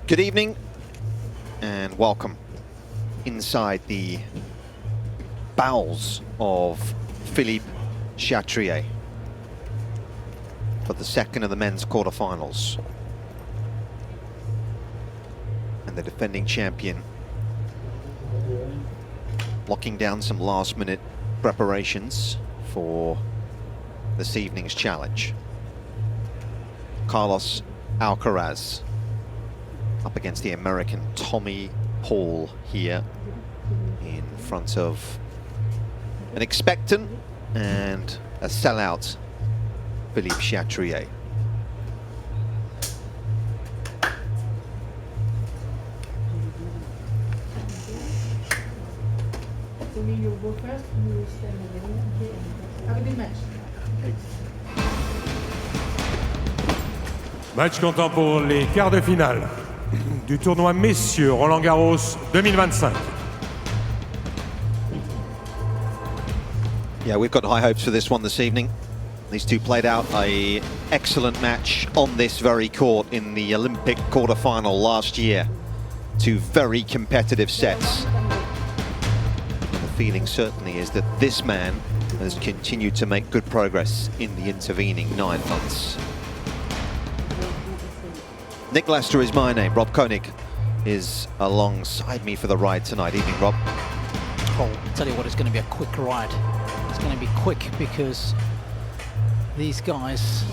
Good evening and welcome inside the bowels of Philippe Chatrier for the second of the men's quarterfinals. And the defending champion locking down some last-minute preparations for this evening's challenge. Carlos Alcaraz up against the American Tommy Paul here in front of an expectant and a sellout Philippe Chatrier. You go first, you stand there. Have a good match. Match comptant pour les quarts de finale du tournoi messieurs Roland-Garros 2025. Yeah, we've got high hopes for this one this evening. These two played out an excellent match on this very court in the Olympic quarterfinal last year. Two very competitive sets. The feeling certainly is that this man has continued to make good progress in the intervening 9 months. Nick Lester is my name. Rob Koenig is alongside me for the ride tonight. Evening, Rob. Oh, I'll tell you what, it's going to be a quick ride. It's going to be quick because these guys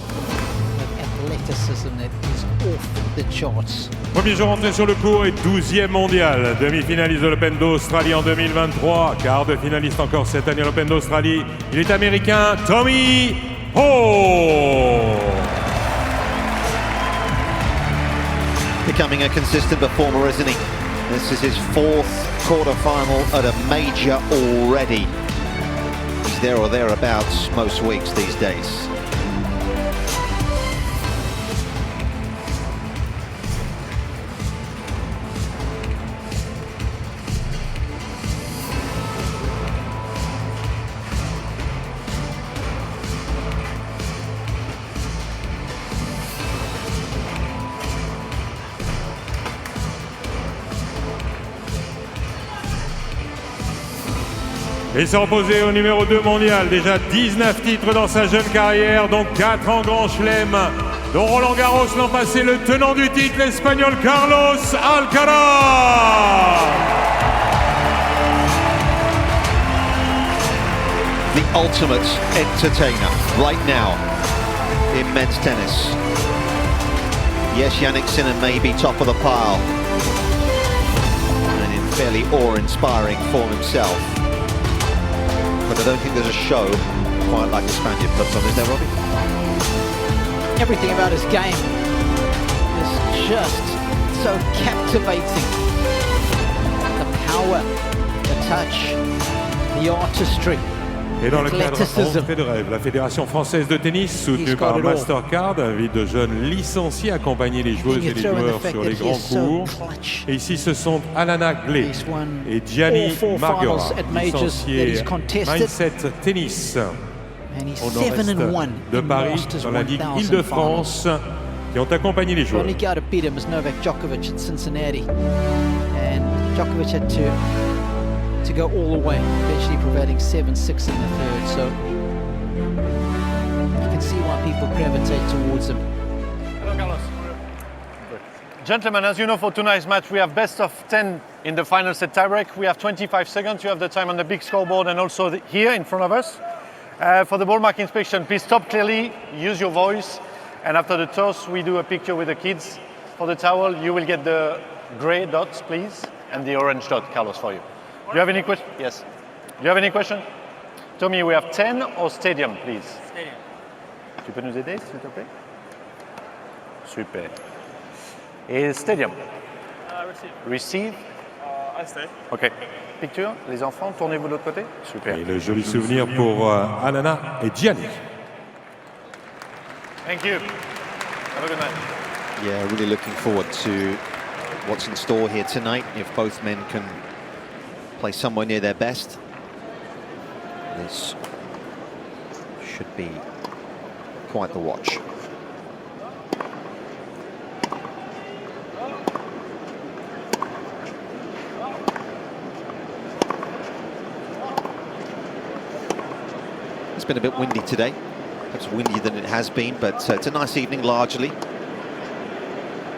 have athleticism that is off the charts. Premier jour entré sur le court et 12e mondial. Demi-finaliste de l'Open d'Australie en 2023. Quart de finaliste encore cette année à l'Open d'Australie. Il est américain, Tommy Paul. Becoming a consistent performer, isn't he? This is his 4th quarterfinal at a major already. He's there or thereabouts most weeks these days. Et s'est opposé au numéro 2 mondial, déjà 19 titres dans sa jeune carrière, donc 4 en Grand Chelem, dont Roland-Garros l'an passé, le tenant du titre, l'Espagnol Carlos Alcaraz. The ultimate entertainer right now in men's tennis. Yes, Jannik Sinner may be top of the pile and in fairly awe-inspiring form himself. But I don't think there's a show quite like the Spaniard puts on, is there, Robbie? Everything about his game is just so captivating. The power, the touch, the artistry. Et dans le cadre entrée de rêve, la Fédération française de tennis, soutenue par Mastercard, invite de jeunes licenciés à accompagner les joueuses et les joueurs sur les grands cours. Et ici, ce sont Alana Gley et Gianni Margera, licenciés Mindset Tennis au nord-est de Paris, dans la Ligue Île-de-France, qui ont accompagné les joueurs. The only guy to beat him is Novak Djokovic at Cincinnati. And Djokovic had to go all the way, eventually prevailing 7-6 in the third, so you can see why people gravitate towards him. Hello, Carlos. Gentlemen, as you know, for tonight's match we have best of 10 in the final set tiebreak. We have 25 seconds. You have the time on the big scoreboard and also here in front of us. For the ball mark inspection, please stop clearly, use your voice, and after the toss we do a picture with the kids. For the towel you will get the grey dots, please, and the orange dot, Carlos, for you. Do you have any question? Yes. Do you have any question? Tommy, we have 10 or stadium, please? Stadium. Tu peux nous aider, s'il te plaît? Super. Et stadium? Receive. Receive? I stay. OK. Picture, les enfants, tournez-vous de l'autre côté. Super. Et le joli souvenir pour Alana et Gianni. Thank you. Have a good night. Yeah, really looking forward to what's in store here tonight. If both men can play somewhere near their best, this should be quite the watch. It's been a bit windy today. Perhaps windier than it has been, but it's a nice evening largely.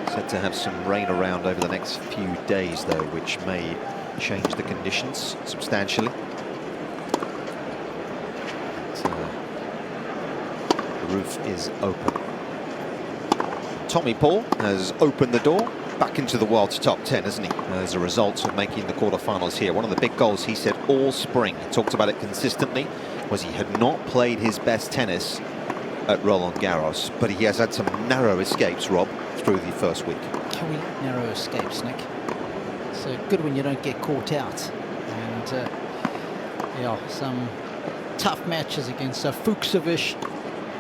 Said to have some rain around over the next few days, though, which may change the conditions substantially. The roof is open. Tommy Paul has opened the door back into the world's top 10, hasn't he? As a result of making the quarterfinals here. One of the big goals he said all spring, he talked about it consistently, was he had not played his best tennis at Roland-Garros, but he has had some narrow escapes, Rob, through the first week. Can we narrow escapes, Nick? It's good when you don't get caught out. And yeah, some tough matches against Fuchsovich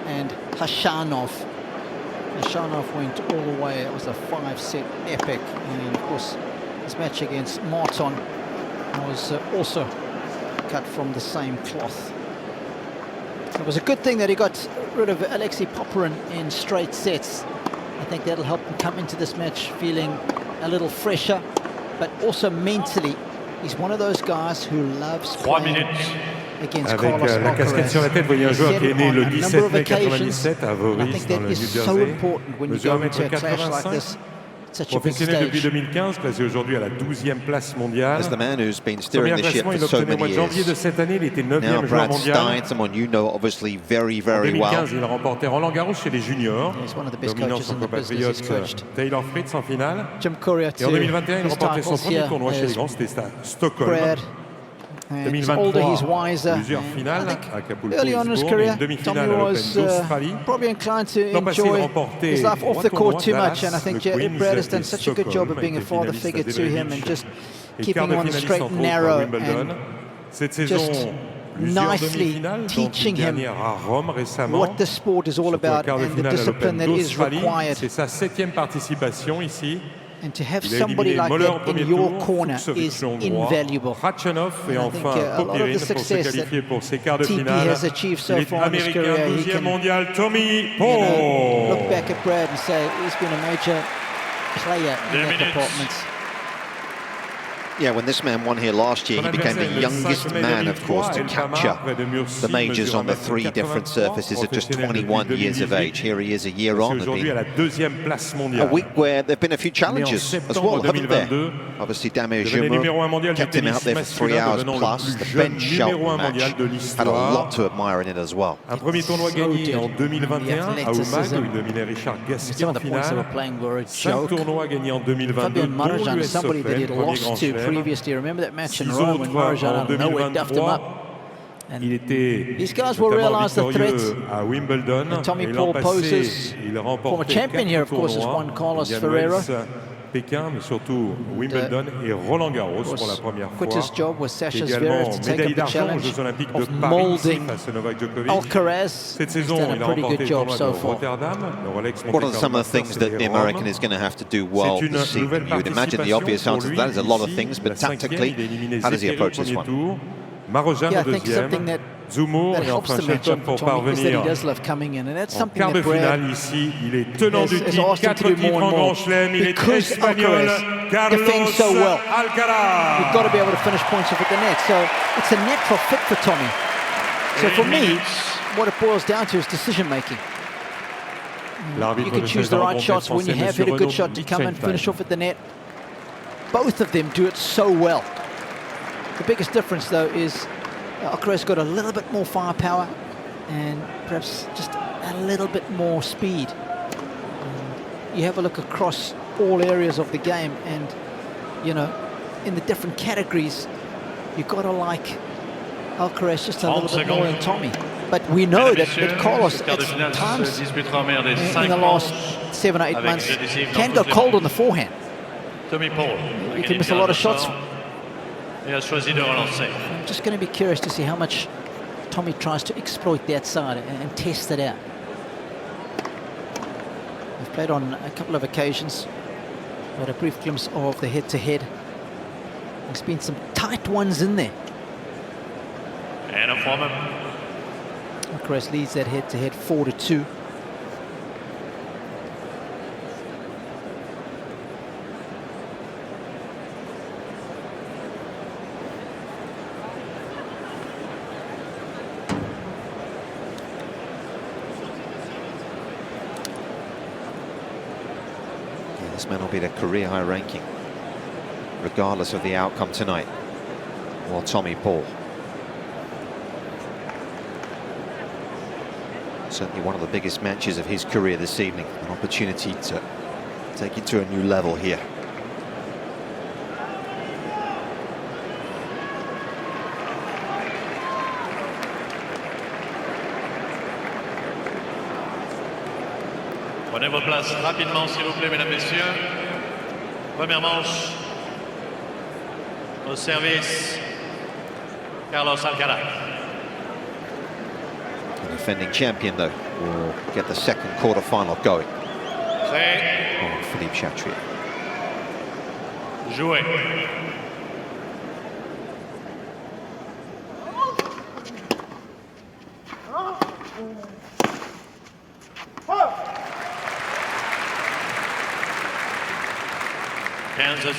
and Hashanov. Hashanov went all the way. It was a 5-set epic. And of course, his match against Martin was also cut from the same cloth. It was a good thing that he got rid of Alexei Popyrin in straight sets. I think that'll help him come into this match feeling a little fresher, but also mentally, he's one of those guys who loves playing against Carlos Avec la casquette sur la tête, vous voyez un joueur qui est né le 17 mai 97 à Voris, dans le New Jersey. Mesure 1,85 m. Professionnel depuis 2015, classé aujourd'hui à la 12e place mondiale. As the man who's been Son steering meilleur the ship classement, for il so l'obtenait au mois many de janvier de years. cette année, il était Now 9e joueur Brad mondial. Stein, someone you know obviously very, En very well. 2015, il remportait Roland-Garros chez les juniors, He's one of the best dominant coaches son in the business. He's compatriote coached Taylor Fritz en finale. Jim Courier Et en to 2021, il his remportait son titles premier here tournoi chez les as grands, c'était à Stockholm. Brad. And he's older, he's 2023, wiser. plusieurs And finales I think à Acapulco, early on in his Lisbourne, et career, une demi-finale Tommy à l'Open was d'Australie. probably inclined to L'an passé, il enjoy remportait his life off the 3 court too tournois, much, and I think Dallas, le Brad has Queens done et such a good job of Stockholm, being a été father finaliste figure à to him and Djokovic. just Et keeping quart de him on the finaliste, straight entre and autres, à narrow Wimbledon. and Cette saison, just plusieurs nicely demi-finales, dont teaching une him dernière à Rome récemment. what the sport is all Surtout about le quart de and the finale à discipline l'Open that is d'Australie. required. C'est sa 7e participation ici. And to have Il a somebody éliminé like Moller au that in premier your tour, corner Fuchsovich is le Hongrois, invaluable. Khachanov et And I enfin think, a lot of Popyrin the pour se success qualifier pour ses quarts de TP finale. has achieved so Il est far in his américain, career. He 12e can, mondial, Tommy you Paul. know, look back at Brad and say he's been a major player in that department. Yeah, when this man won here last year, he became the youngest man, of course, to capture the majors on the 3 different surfaces at just 21 years of age. Here he is a year on. A week where there have been a few challenges as well, haven't there? Obviously, Damir Jumur kept him out there for 3 hours plus. The Ben Shelton match had a lot to admire in it as well. Un premier tournoi gagné en 2021 à Oman, où il dominait Richard Gasquet Some en of the points they were finale. playing were a 5 joke. tournois gagnés en 2022, Fabian dont Marozsan, l'US somebody that Open, he'd premier lost grand to chelem. previously. Remember that match in 6 Rome when autres Marozsan en out of nowhere duffed him 2023. up. And Il était these guys will notamment realize the victorieux threat à Wimbledon. that Tommy Et l'an Paul passé, poses. il Former remportait champion 4 here, of course, is tournois. Juan Carlos Indian Ferreira. Wells, Pékin, mais surtout Wimbledon et Roland-Garros Of pour la course, première quit fois. his job with Sasha Également Zverev to take médaille up the d'argent aux challenge Jeux Olympiques de of Paris molding face à Novak Djokovic. Alcaraz. Cette He's saison, done il a a pretty remporté good le job tournoi so de far. Rotterdam, le Rolex What are Monte some of the Carlo things that the Masters American Rome. is going to have to do well C'est une this nouvelle evening? You would imagine the obvious participation answer pour to that is a lot of lui things, ici. but La 5e, tactically, il a éliminé how does he Zverev approach au this premier one? tour, Marozsan Yeah, au I think something deuxième, that Zumur that et helps enfin the matchup Shelton for pour Tommy is that he parvenir does love coming in, and that's en something quart de that Brad finale. Ici, il est tenant du has titre, asked him to 4 do titres more en and Grand more Chelem. Il est because espagnol, Alcaraz defends so Carlos well. Alcaraz. You've got to be able to finish points off at the net, so it's a natural fit for Tommy. So for me, what it boils down to is decision making. You can choose the right shots when you have hit a good shot to come and finish off at the net. Both of them do it so well. The biggest difference, though, is Alcaraz got a little bit more firepower and perhaps just a little bit more speed. You have a look across all areas of the game, and you know, in the different categories, you've got to like Alcaraz just a little bit more than Tommy. But we know that Carlos at times in the last 7 or 8 months can go cold on the forehand. Tommy Paul. You can miss a lot of shots. Il a choisi de relancer. I'm just going to be curious to see how much Tommy tries to exploit that side and test it out. We've played on a couple of occasions. We had a brief glimpse of the head-to-head. There's been some tight ones in there. En een vorm. Alcaraz leads that head-to-head 4-2. This man will be at a career-high ranking, regardless of the outcome tonight. Or Tommy Paul. Certainly one of the biggest matches of his career this evening. An opportunity to take it to a new level here. Prenez vos places rapidement, s'il vous plaît, mesdames, messieurs. Première manche. Au service, Carlos Alcaraz. The defending champion, though, will get the second quarter-final going. Prêt. Oh, Philippe Chatrier. Joué.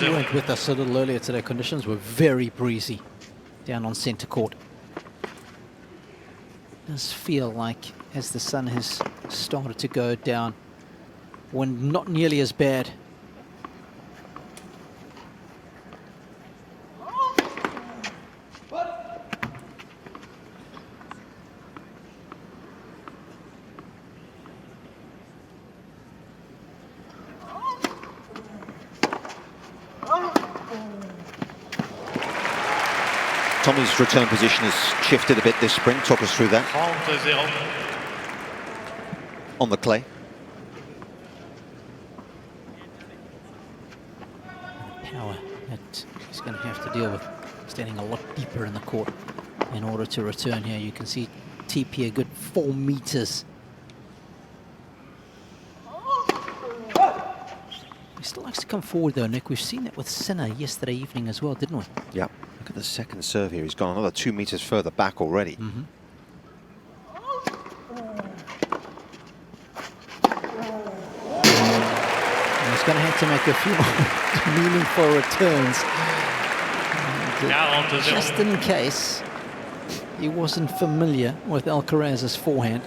You went with us a little earlier today. Conditions were very breezy down on centre court. It does feel like, as the sun has started to go down, wind not nearly as bad. Tommy's return position has shifted a bit this spring. Talk us through that. 30-0. On the clay. Power that he's going to have to deal with, standing a lot deeper in the court in order to return here. You can see TP a good 4 meters. He still likes to come forward though, Nick. We've seen that with Sinner yesterday evening as well, didn't we? Yeah. Look at the second serve here. He's gone another 2 meters further back already. Mm-hmm. And he's going to have to make a few more meaningful returns. And, just in case he wasn't familiar with Alcaraz's forehand,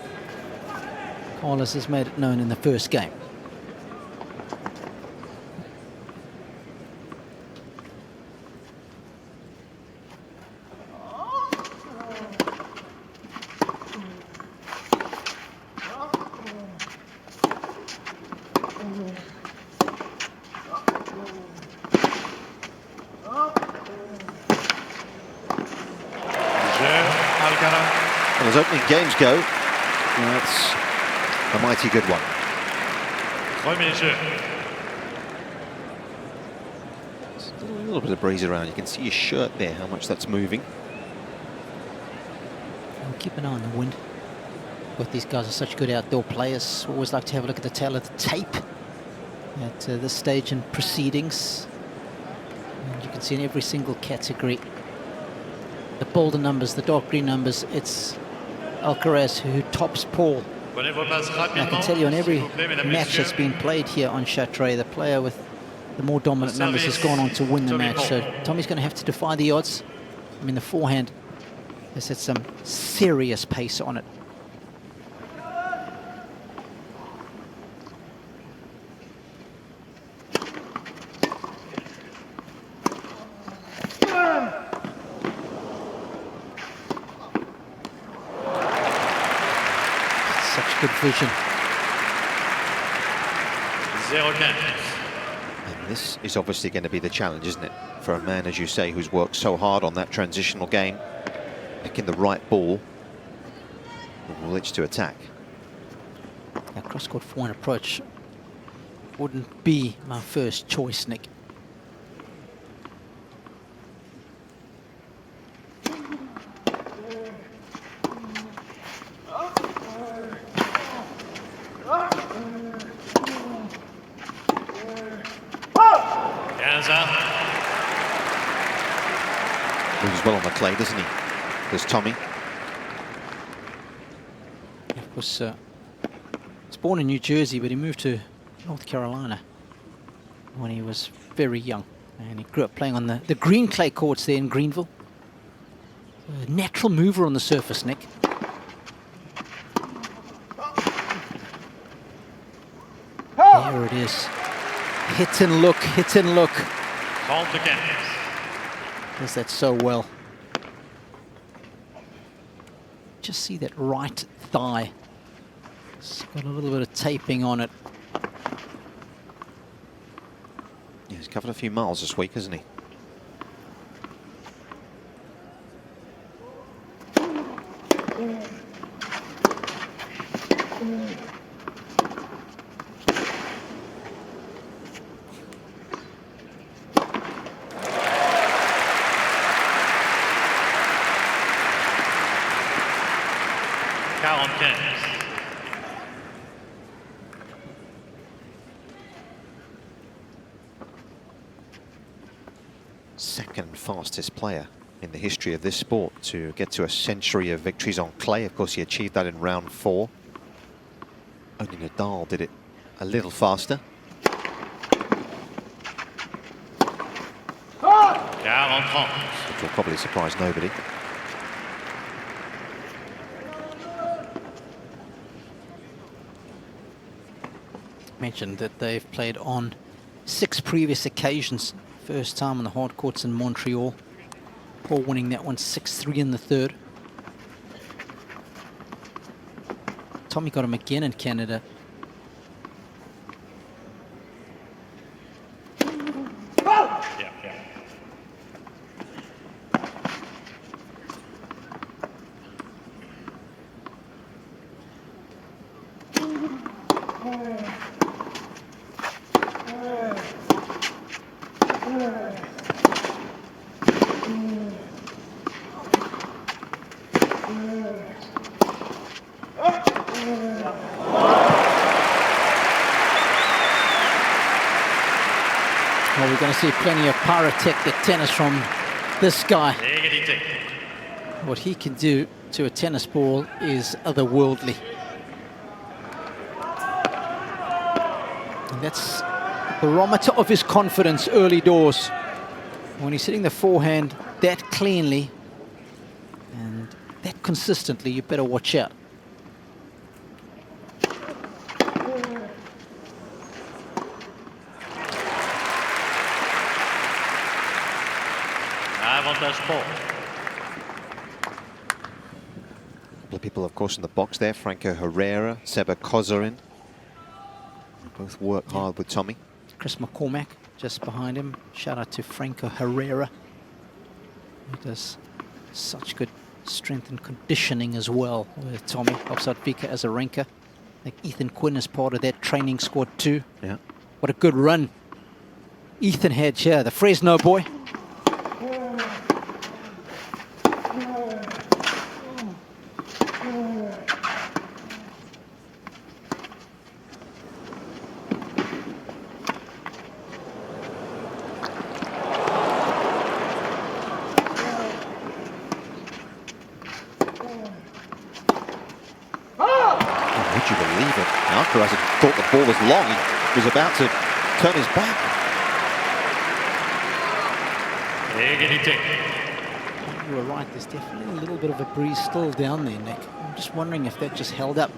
Carlos has made it known in the first game. And as opening games go, that's a mighty good one. There's a little bit of breeze around. You can see his shirt there, how much that's moving. We'll keep an eye on the wind. Both these guys are such good outdoor players. Always like to have a look at the tail of the tape at this stage in proceedings. And you can see in every single category, the bolder numbers, the dark green numbers, it's Alcaraz who tops Paul. I can tell you on every match that's been played here on Chatrier, the player with the more dominant numbers has gone on to win the match. So Tommy's going to have to defy the odds. I mean, the forehand has had some serious pace on it. Good vision. And this is obviously going to be the challenge, isn't it? For a man, as you say, who's worked so hard on that transitional game, picking the right ball, will itch to attack. A cross-court forehand approach wouldn't be my first choice, Nick. Moves well on the clay, doesn't he? There's Tommy. Of course, he was born in New Jersey, but he moved to North Carolina when he was very young. And he grew up playing on the green clay courts there in Greenville. A natural mover on the surface, Nick. There it is. Hit and look, hit and look. Hold again. Does that so well. Just see that right thigh. It's got a little bit of taping on it. Yeah, he's covered a few miles this week, hasn't he? Second fastest player in the history of this sport to get to a century of victories on clay. Of course, he achieved that in round 4. Only Nadal did it a little faster. Which will probably surprise nobody. Mentioned that they've played on 6 previous occasions. First time on the hard courts in Montreal. Paul winning that one 6-3 in the third. Tommy got him again in Canada. Well, we're going to see plenty of pyrotechnic tennis from this guy. What he can do to a tennis ball is otherworldly. And that's the barometer of his confidence early doors. When he's hitting the forehand that cleanly and that consistently, you better watch out. A couple of people, of course, in the box there. Franco Herrera, Seba Kozarin. They both work hard with Tommy. Chris McCormack just behind him. Shout out to Franco Herrera. He does such good strength and conditioning as well with Tommy. Helps out Vika Azarenka. I think Ethan Quinn is part of that training squad too. Yeah. What a good run Ethan had here, the Fresno boy. Would you believe it? Alcaraz had thought the ball was long. He was about to turn his back. You were right, there's definitely a little bit of a breeze still down there, Nick. I'm just wondering if that just held up.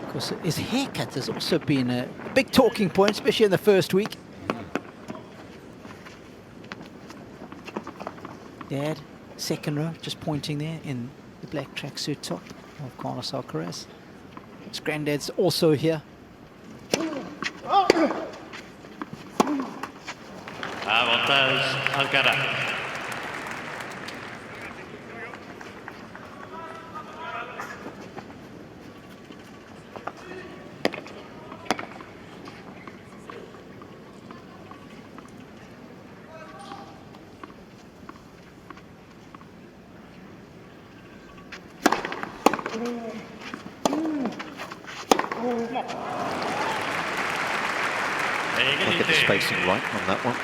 Because his haircut has also been a big talking point, especially in the first week. Dad, second row, just pointing there in the black tracksuit top of Carlos Alcaraz. His granddad's also here. Avantage Alcaraz. I'll get the spacing right on that one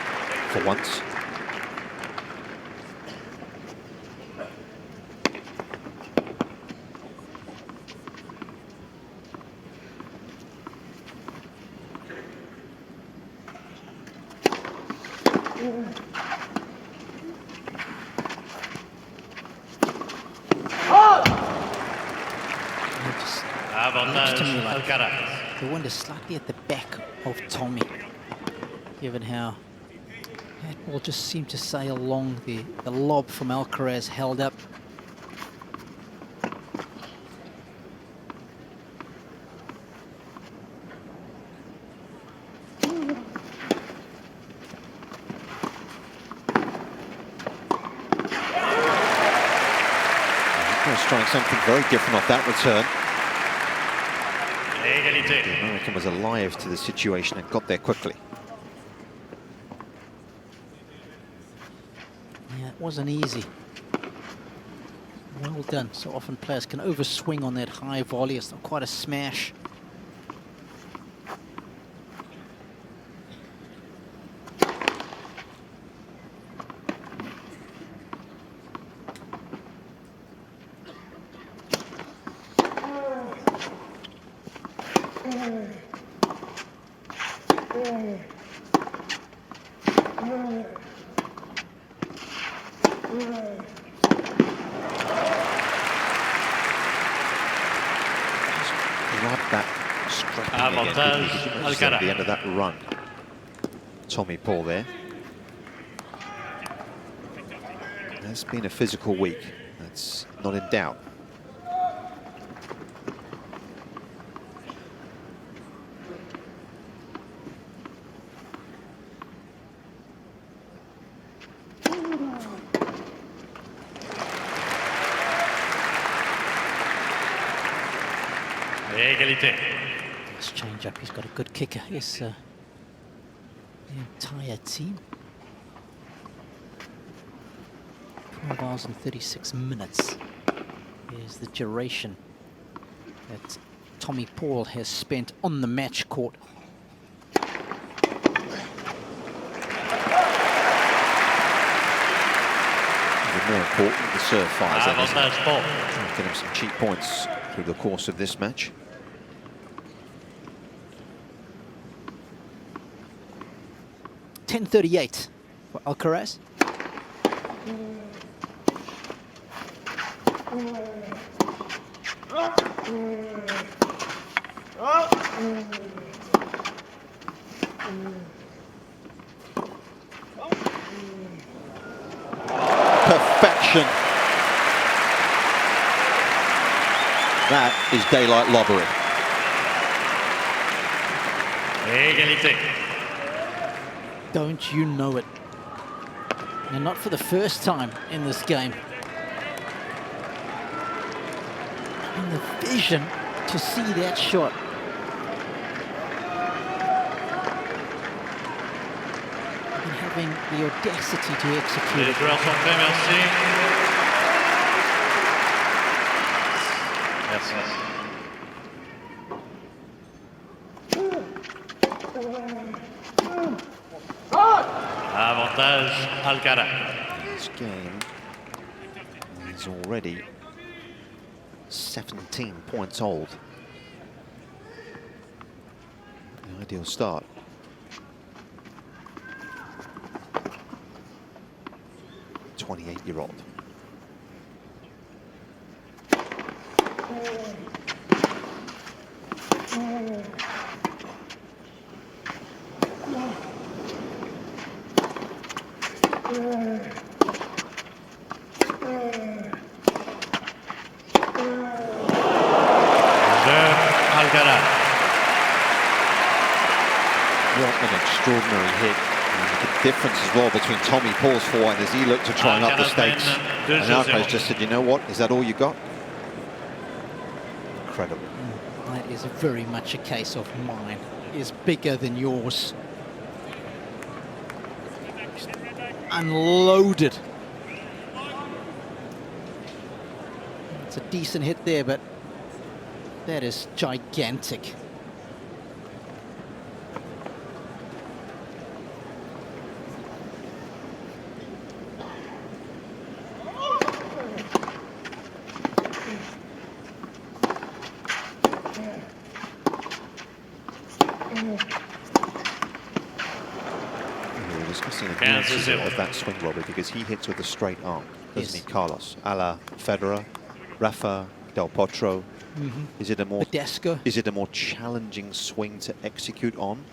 for once. The wind is slightly at the back of Tommy. given how that ball just seemed to sail along. The lob from Alcaraz held up. Trying something very different off that return. The American was alive to the situation and got there quickly. Yeah, it wasn't easy. Well done. So often players can overswing on that high volley. It's not quite a smash. Alcaraz at the end of that run. Tommy Paul there. It's been a physical week. That's not in doubt. This change up, he's got a good kicker. Yes, the entire team. 12 hours and 36 minutes is the duration that Tommy Paul has spent on the match court. More important, the serve fires. Get him some cheap points through the course of this match. .1038 for Alcaraz. Perfection. That is daylight lottery. Égalité. Don't you know it? And not for the first time in this game. And the vision to see that shot. And having the audacity to execute Les it. joueurs sont prêts, merci. Merci. Avantage Alcaraz. This game is already 17 points old. The ideal start. .28-year-old. Alcaraz. What an extraordinary hit. And the difference as well between Tommy Paul's forehand as he looked to try and up the stakes. And Alcaraz just said, you know what, is that all you got? Incredible. That is very much a case of mine is bigger than yours. Unloaded. It's a decent hit there, but that is gigantic. We were discussing the nuances of that swing, Robbie, because he hits with a straight arm, doesn't he, Carlos? A la Federer, Rafa, Del Potro. Is it a more Badescu. Is it a more challenging swing to execute on?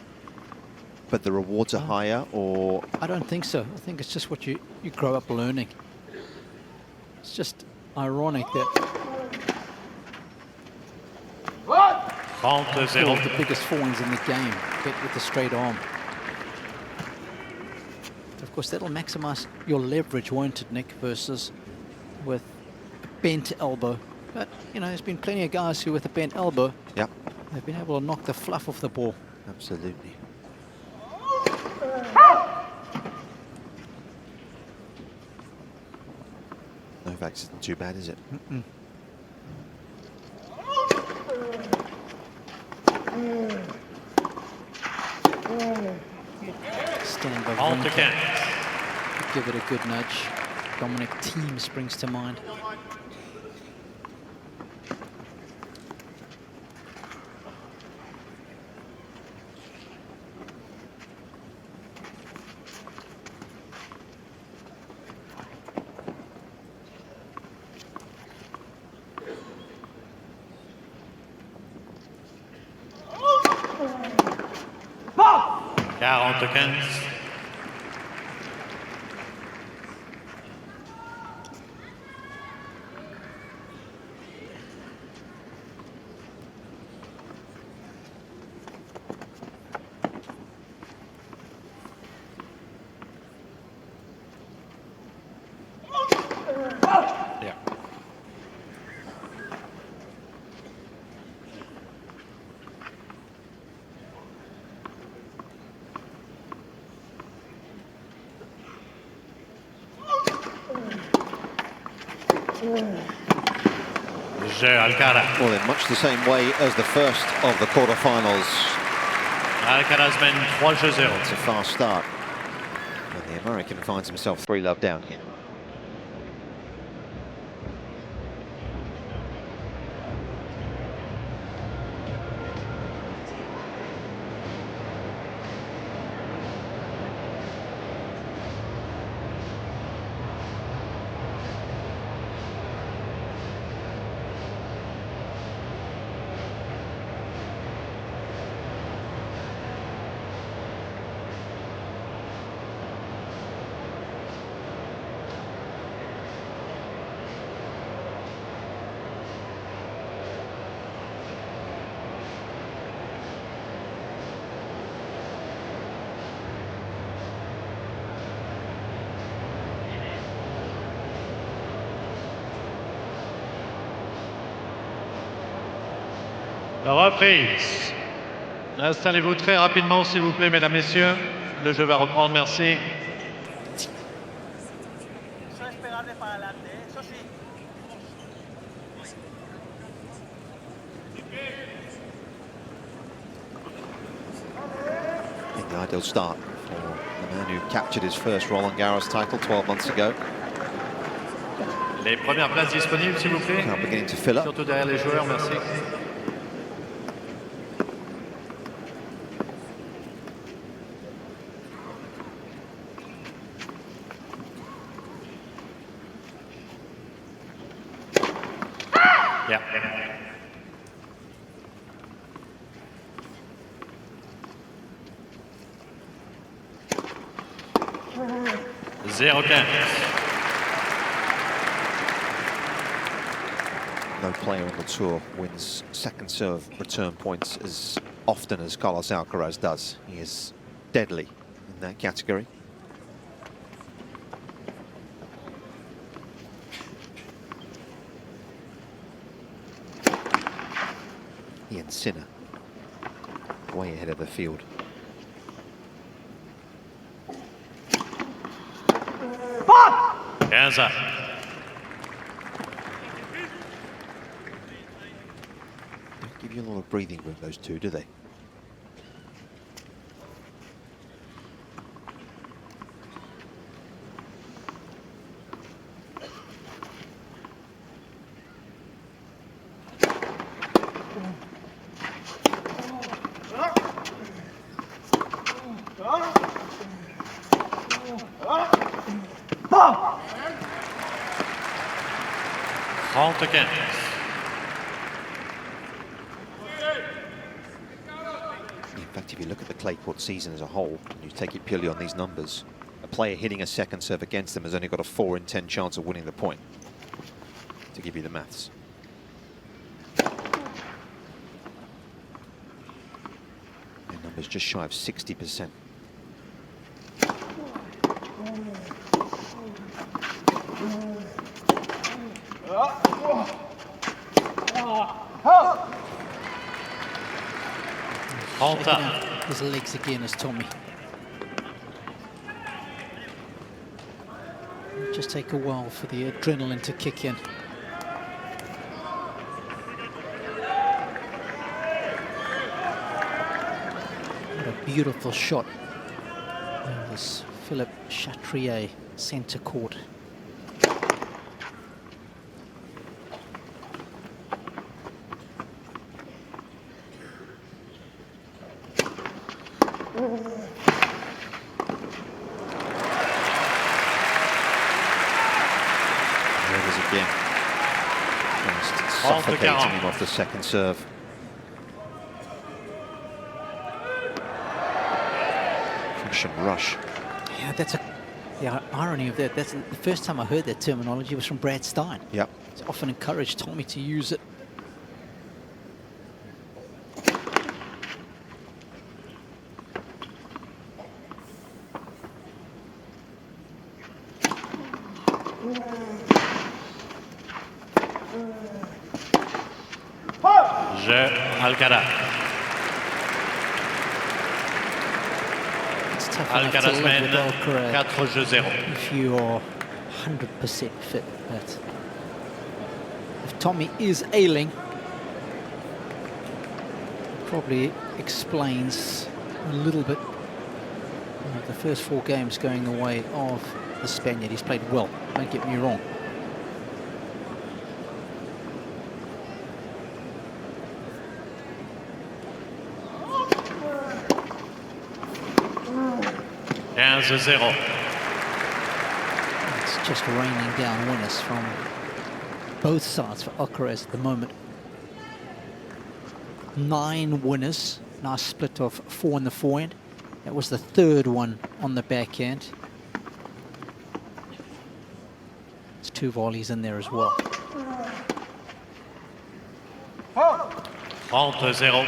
but the rewards are higher, or? I don't think so. I think it's just what you grow up learning. It's just ironic that still the biggest forehands in the game get with the straight arm. Of course, that'll maximize your leverage, won't it, Nick, versus with a bent elbow. But, you know, there's been plenty of guys who, with a bent elbow, Yep. they've been able to knock the fluff off the ball. Absolutely. Novak's isn't too bad, is it? Mm-mm. Stand by Winter. Give it a good nudge. Dominic Thiem springs to mind. Alcaraz. Well, in much the same way as the first of the quarterfinals. Alcaraz mène 3-0. It's a fast start. And the American finds himself 3-love down here. La reprise. Installez-vous très rapidement, s'il vous plaît, mesdames, messieurs. Le jeu va reprendre, merci. I think the ideal start for the man who captured his first Roland-Garros title 12 months ago. Les premières places disponibles, s'il vous plaît. Now beginning to fill up. Surtout derrière les joueurs, merci. Yeah. 0-15. No player on the tour wins second serve return points as often as Carlos Alcaraz does. He is deadly in that category. He and Sinner way ahead of the field. Gaza. Don't give you a lot of breathing room, those two, do they? Again. In fact, if you look at the clay court season as a whole, and you take it purely on these numbers, a player hitting a second serve against them has only got a 4 in 10 chance of winning the point, to give you the maths. Their numbers just shy of 60%. His legs again is Tommy. It'll just take a while for the adrenaline to kick in. What a beautiful shot. And this Philippe Chatrier centre court. Again, just suffocating him off the second serve. Russian rush. Yeah, that's the irony of that. That's the first time I heard that terminology was from Brad Stein. Yep. He's often encouraged Tommy to use it. Alcaraz. It's tough Alcaraz mène 4-0. If you are 100% fit, but if Tommy is ailing, it probably explains a little bit of the first 4 games going the way of the Spaniard. He's played well, don't get me wrong. It's just raining down winners from both sides for Alcaraz at the moment. 9 winners, nice split of 4 in the forehand. That was the 3rd one on the backhand. There's 2 volleys in there as well. 30-0.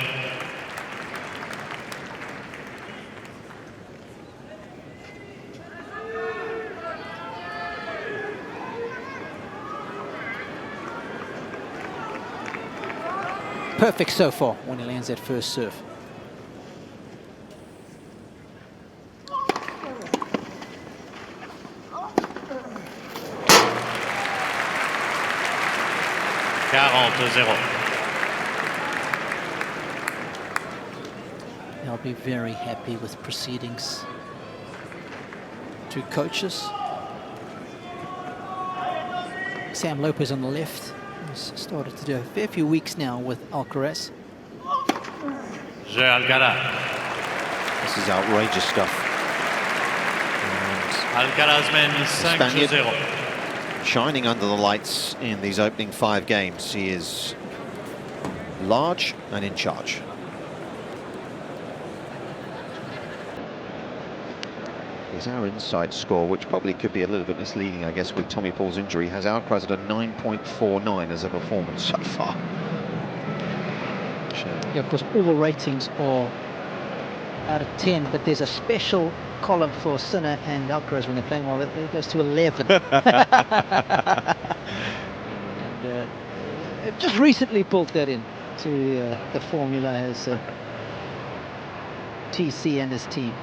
Perfect so far when he lands that first serve. I'll be very happy with proceedings. 2 coaches. Sam Lopez on the left. He's started to do a fair few weeks now with Alcaraz. Alcaraz. This is outrageous stuff. Alcaraz mène 5-0. Shining under the lights in these opening 5 games. He is large and in charge. Here's our inside score, which probably could be a little bit misleading, I guess, with Tommy Paul's injury. Has Alcaraz at a 9.49 as a performance so far. Yeah, of course, all ratings are out of 10, but there's a special column for Sinner and Alcaraz when they're playing well. It goes to 11. And they've just recently built that in to the formula as TC and his team.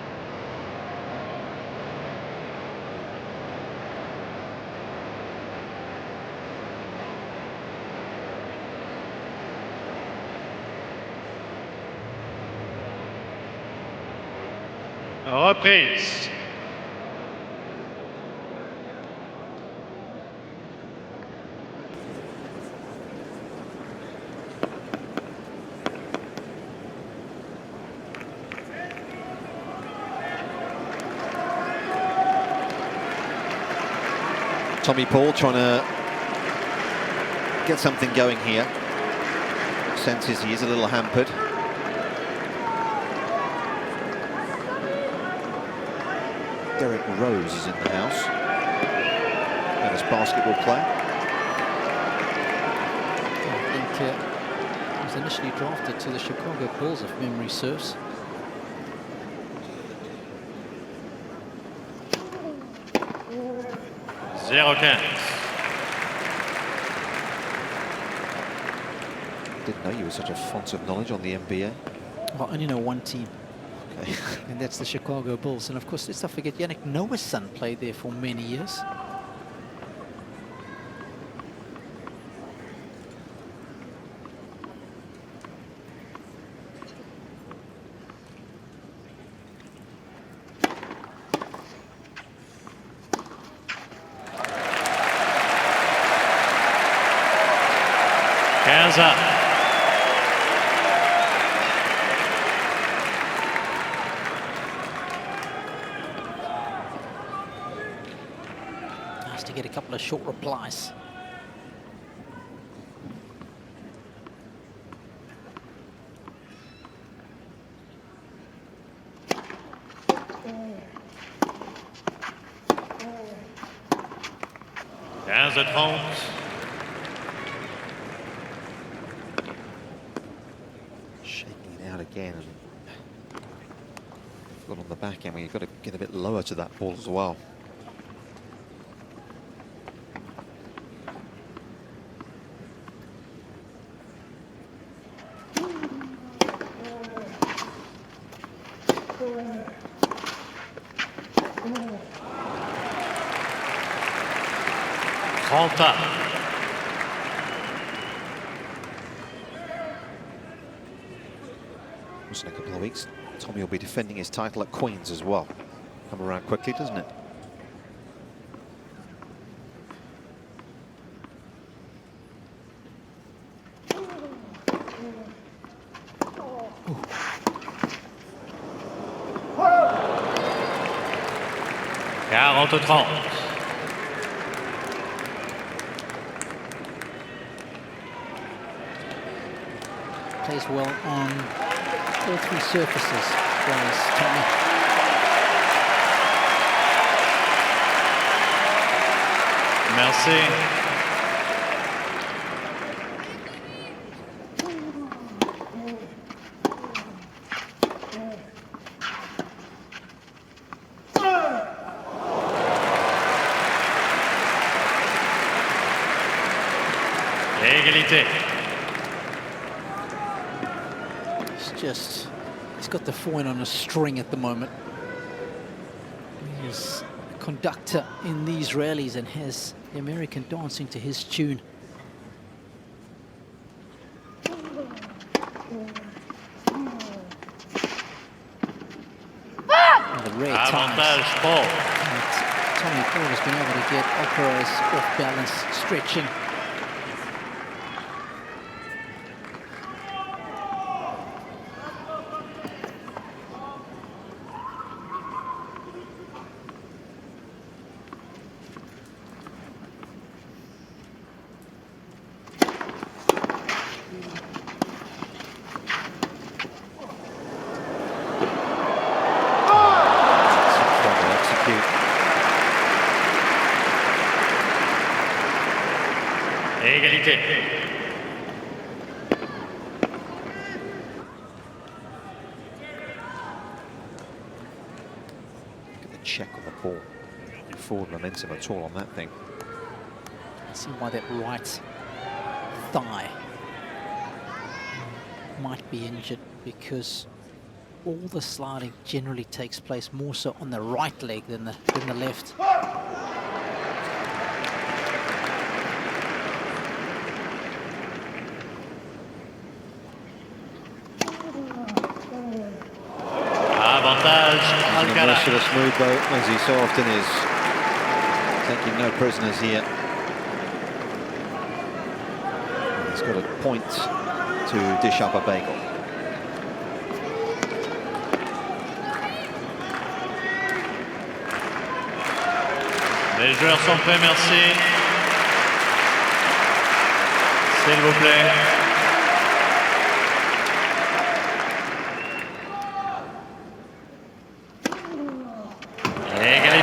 Reprise. Tommy Paul trying to get something going here. Senses he is a little hampered. Derek Rose is in the house. Famous basketball player. I think he was initially drafted to the Chicago Bulls, if memory serves. Didn't know you were such a font of knowledge on the NBA. Well, I only know one team, Okay. and that's the Chicago Bulls. And of course, let's not forget, Yannick Noah's son played there for many years. Nice to get a couple of short replies. Shaking it out again. And got on the back end, you've got to get a bit lower to that ball as well. In a couple of weeks, Tommy will be defending his title at Queen's as well. Come around quickly, doesn't it? Plays well on all three surfaces, plays Tommy. Merci. Égalité. He's got the forehand on a string at the moment. He's a conductor in these rallies and has the American dancing to his tune. And the rare times that Tommy Paul has been able to get Alcaraz off balance, stretching. Égalité. Look at the check on the ball. No forward momentum at all on that thing. See why that right thigh might be injured, because all the sliding generally takes place more so on the right leg than the left. Alcaraz. Merciless move though, as he so often is. Taking no prisoners here. And he's got a point to dish up a bagel. Les joueurs sont prêts, merci. S'il vous plaît. Égalité.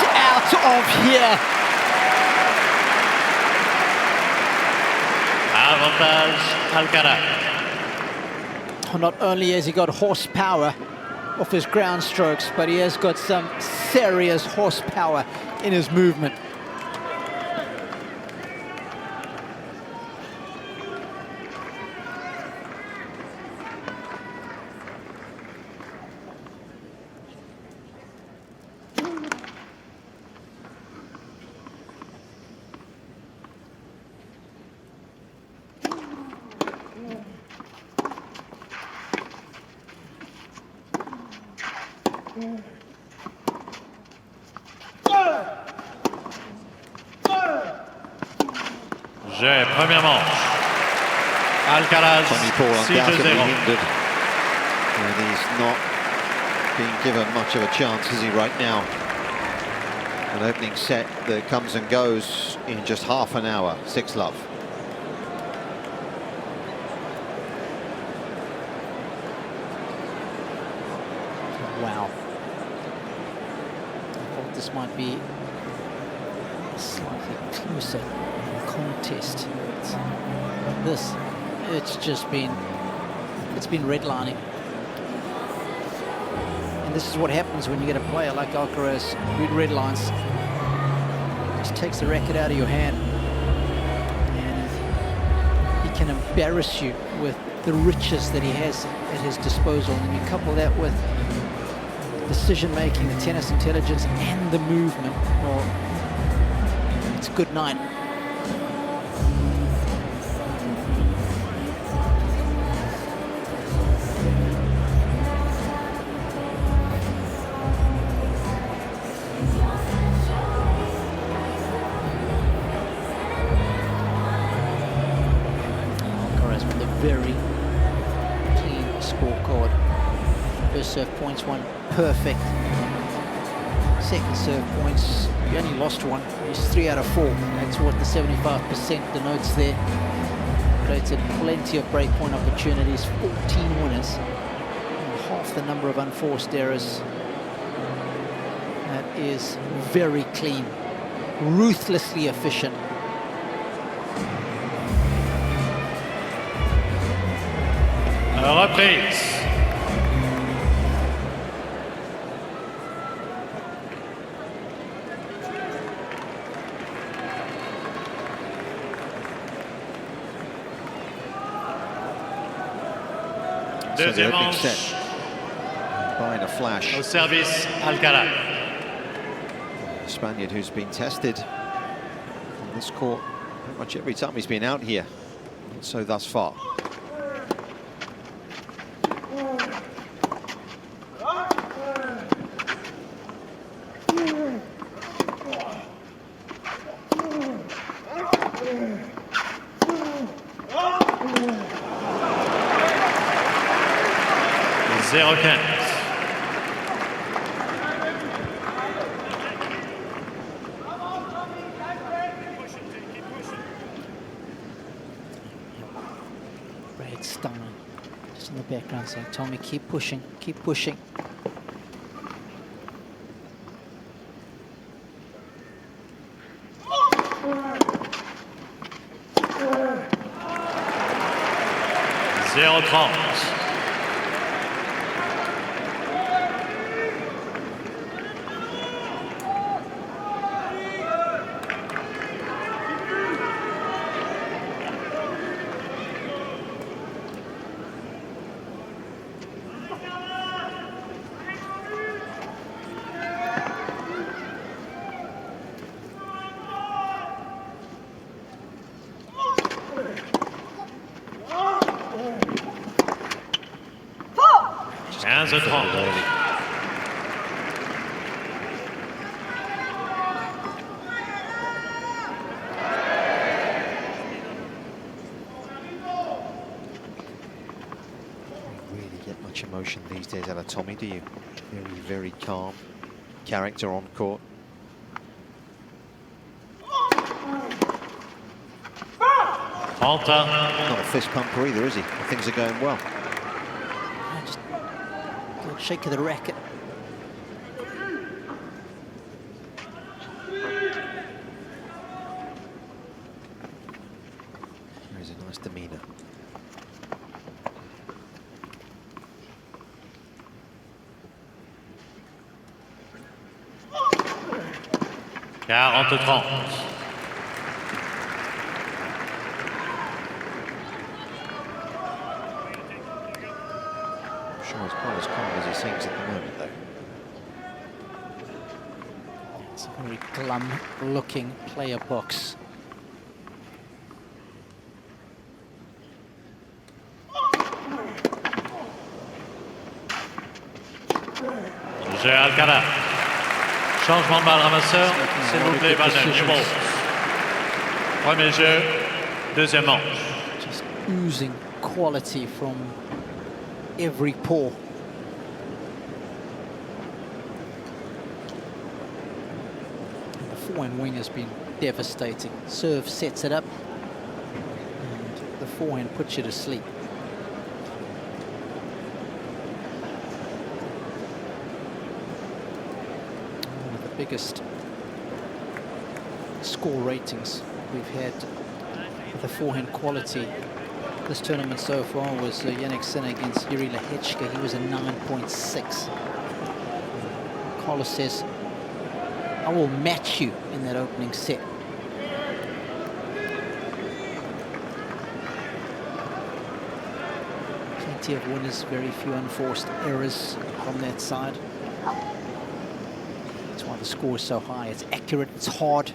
Get out of here! Avantage Alcaraz. Not only has he got horsepower off his ground strokes, but he has got some serious horsepower in his movement. J'ai première manche. Alcaraz, Tommy Paul 6-0. undoubtedly hindered. And he's not being given much of a chance, is he, right now? An opening set that comes and goes in just half an hour. 6-love. Wow. I thought this might be a slightly closer contest. But this, it's been redlining. And this is what happens when you get a player like Alcaraz who red lines. Just takes the racket out of your hand. And he can embarrass you with the riches that he has at his disposal. And you couple that with decision-making, the tennis intelligence, and the movement. Well, it's a good night. Alcaraz with a very clean scorecard. First serve points, one perfect. Second serve points, he only lost one. He's 3 out of 4. That's what the 75% denotes there. Created plenty of breakpoint opportunities, 14 winners, and half the number of unforced errors. That is very clean, ruthlessly efficient. Reprise. Deuxième manche. Buying a flash. Au service, Alcaraz. The Spaniard who's been tested on this court pretty much every time he's been out here. So thus far. Red Stein just in the background saying, Tommy, keep pushing, keep pushing. Zero 30. Much emotion these days out of Tommy, do you? Very, very calm character on court. Not a fist pumper either, is he? Things are going well. Just a little shake of the racket. 40-30. I'm sure it's quite as common as he seems at the moment, though. It's a very glum-looking player box. Jeu Alcaraz. Changement de balle ramasseur, s'il vous plaît, balle neuve, numéro. Premier jeu, deuxième manche. Just oozing quality from every pore. And the forehand wing has been devastating. Serve sets it up, and the forehand puts you to sleep. Biggest score ratings we've had with the forehand quality this tournament so far was Jannik Sinner against Yuri Lehechka. He was a 9.6. Carlos says, I will match you in that opening set. Plenty of winners, very few unforced errors from that side. That's why the score is so high. It's accurate, it's hard.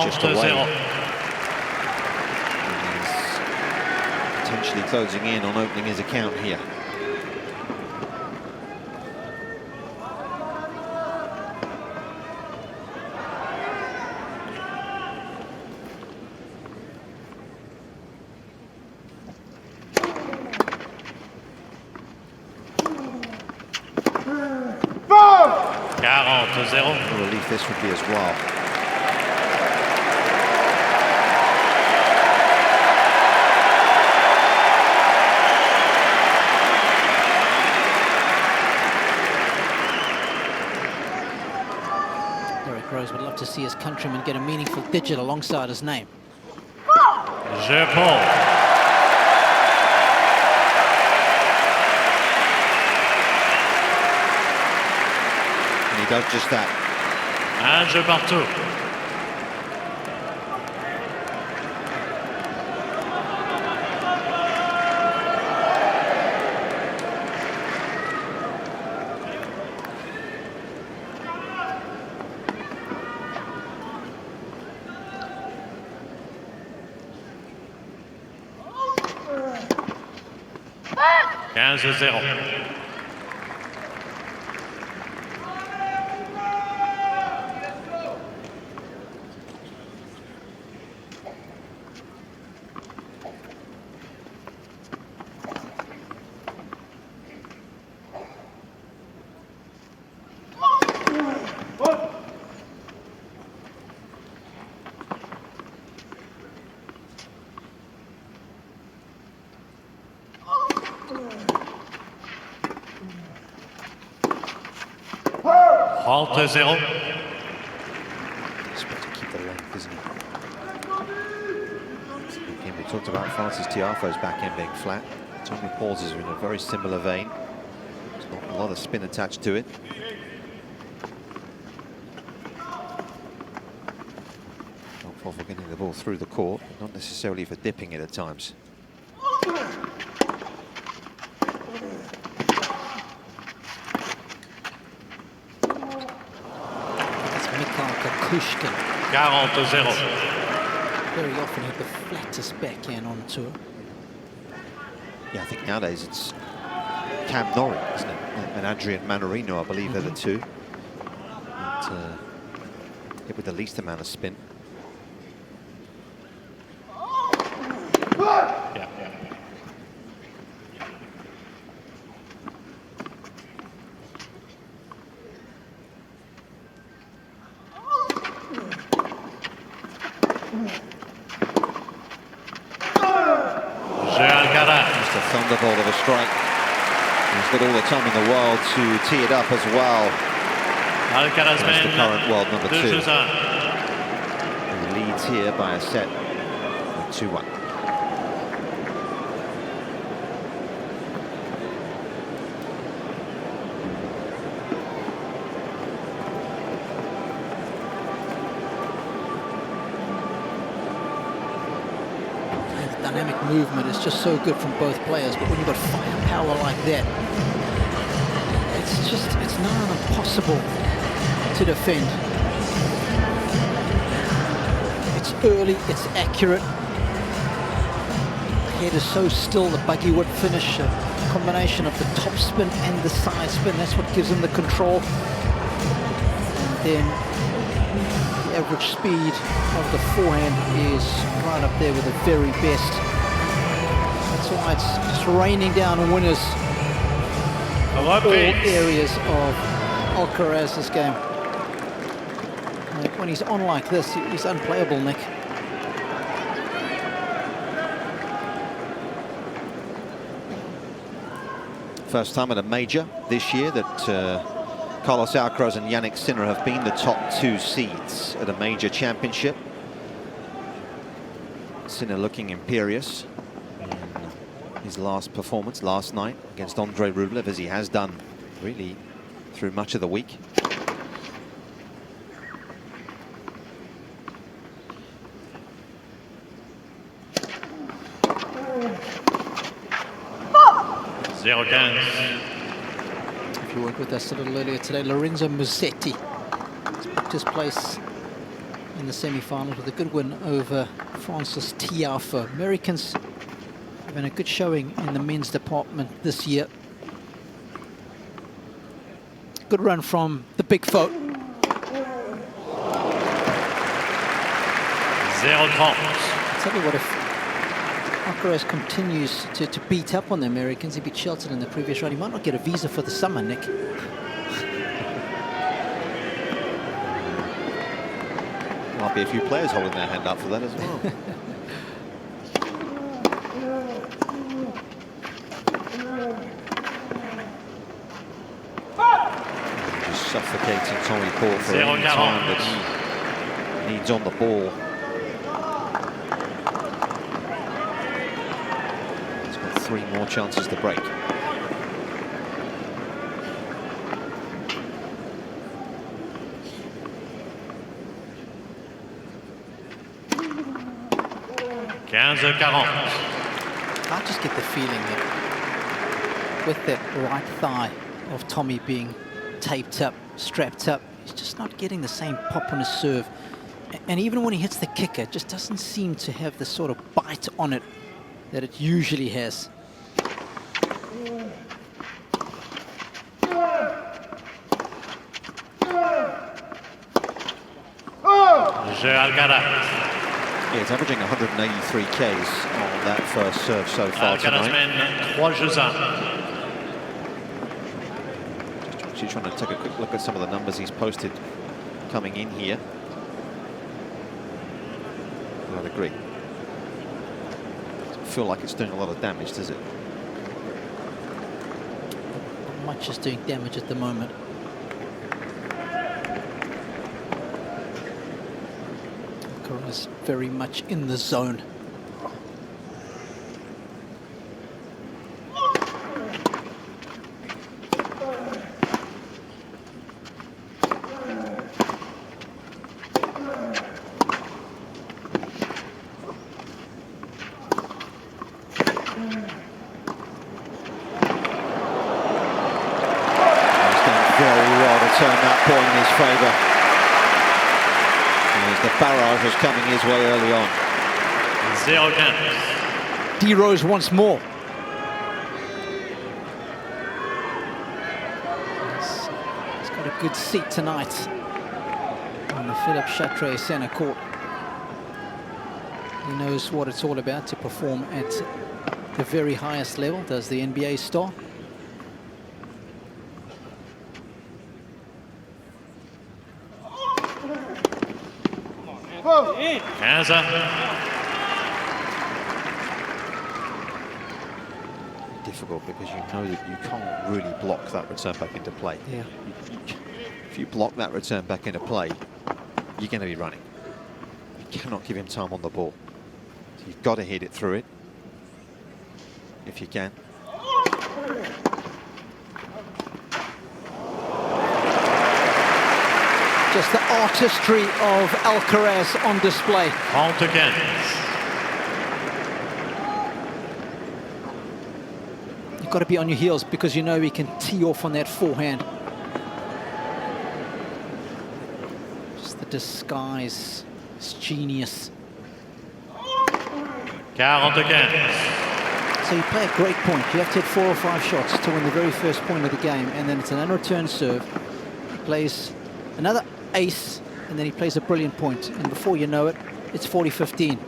Just away. He's potentially closing in on opening his account here. What a relief this would be as well. Rose would love to see his countryman get a meaningful digit alongside his name. Jeu Paul. And he does just that. Un jeu partout. Zéro. Halte 0. He's supposed to keep the length, isn't he? Again, we talked about Francis Tiafoe's backhand being flat. Tommy Paul's is in a very similar vein. There's not a lot of spin attached to it. Not for getting the ball through the court, but not necessarily for dipping it at times. Kushkin. 40-0. Very often had the flattest backhand on tour. Yeah, I think nowadays it's Cam Norrie, isn't it? And Adrian Manarino, I believe, are the two. Hit with the least amount of spin. Alcaraz. Just a thunderbolt of a strike. He's got all the time in the world to tee it up as well. Alcaraz That's the current world number 2. 2-2. He leads here by a set of 2-1. Dynamic movement is just so good from both players, but when you've got firepower like that, it's not impossible to defend. It's early, it's accurate. The head is so still, the buggy wood finish, a combination of the top spin and the side spin, that's what gives him the control. And then the average speed of the forehand is right up there with the very best. That's why it's just raining down winners in all areas of Alcaraz's game. When he's on like this, he's unplayable, Nick. First time at a major this year that Carlos Alcaraz and Yannick Sinner have been the top 2 seeds at a major championship. Sinner looking imperious in his last performance last night against Andrei Rublev, as he has done really through much of the week. If you worked with us a little earlier today, Lorenzo Musetti has booked his place in the semi-finals with a good win over Francis Tiafoe. Americans having a good showing in the men's department this year. Good run from the big foe. 0-30. Tell you what, if Alcaraz continues to beat up on the Americans, he beat Shelton in the previous round, he might not get a visa for the summer, Nick. Might be a few players holding their hand up for that as well. Just suffocating Tommy Paul for any time that he needs on the ball. He's got 3 more chances to break. I just get the feeling that with that right thigh of Tommy being taped up, strapped up, he's just not getting the same pop on his serve. And even when he hits the kicker, it just doesn't seem to have the sort of bite on it that it usually has. Alcaraz. Yeah, he's averaging 183 Ks on that first serve so far tonight. Just trying to take a quick look at some of the numbers he's posted coming in here. I'd agree. Doesn't feel like it's doing a lot of damage, does it? Not much is doing damage at the moment. Alcaraz very much in the zone. Turn that point in his favour. As the barrage was coming his way early on. 0-15. D Rose once more. He's got a good seat tonight on the Philippe Chatrier Center Court. He knows what it's all about to perform at the very highest level, does the NBA star. Difficult because you know that you can't really block that return back into play. Yeah. If you block that return back into play, you're going to be running. You cannot give him time on the ball. So you've got to hit it through it, if you can. Just the artistry of Alcaraz on display. You've got to be on your heels because you know he can tee off on that forehand. Just the disguise, it's genius. 45. So you play a great point. You have to hit 4 or 5 shots to win the very first point of the game, and then it's an unreturned serve. He plays another ace, and then he plays a brilliant point. And before you know it, it's 40-15.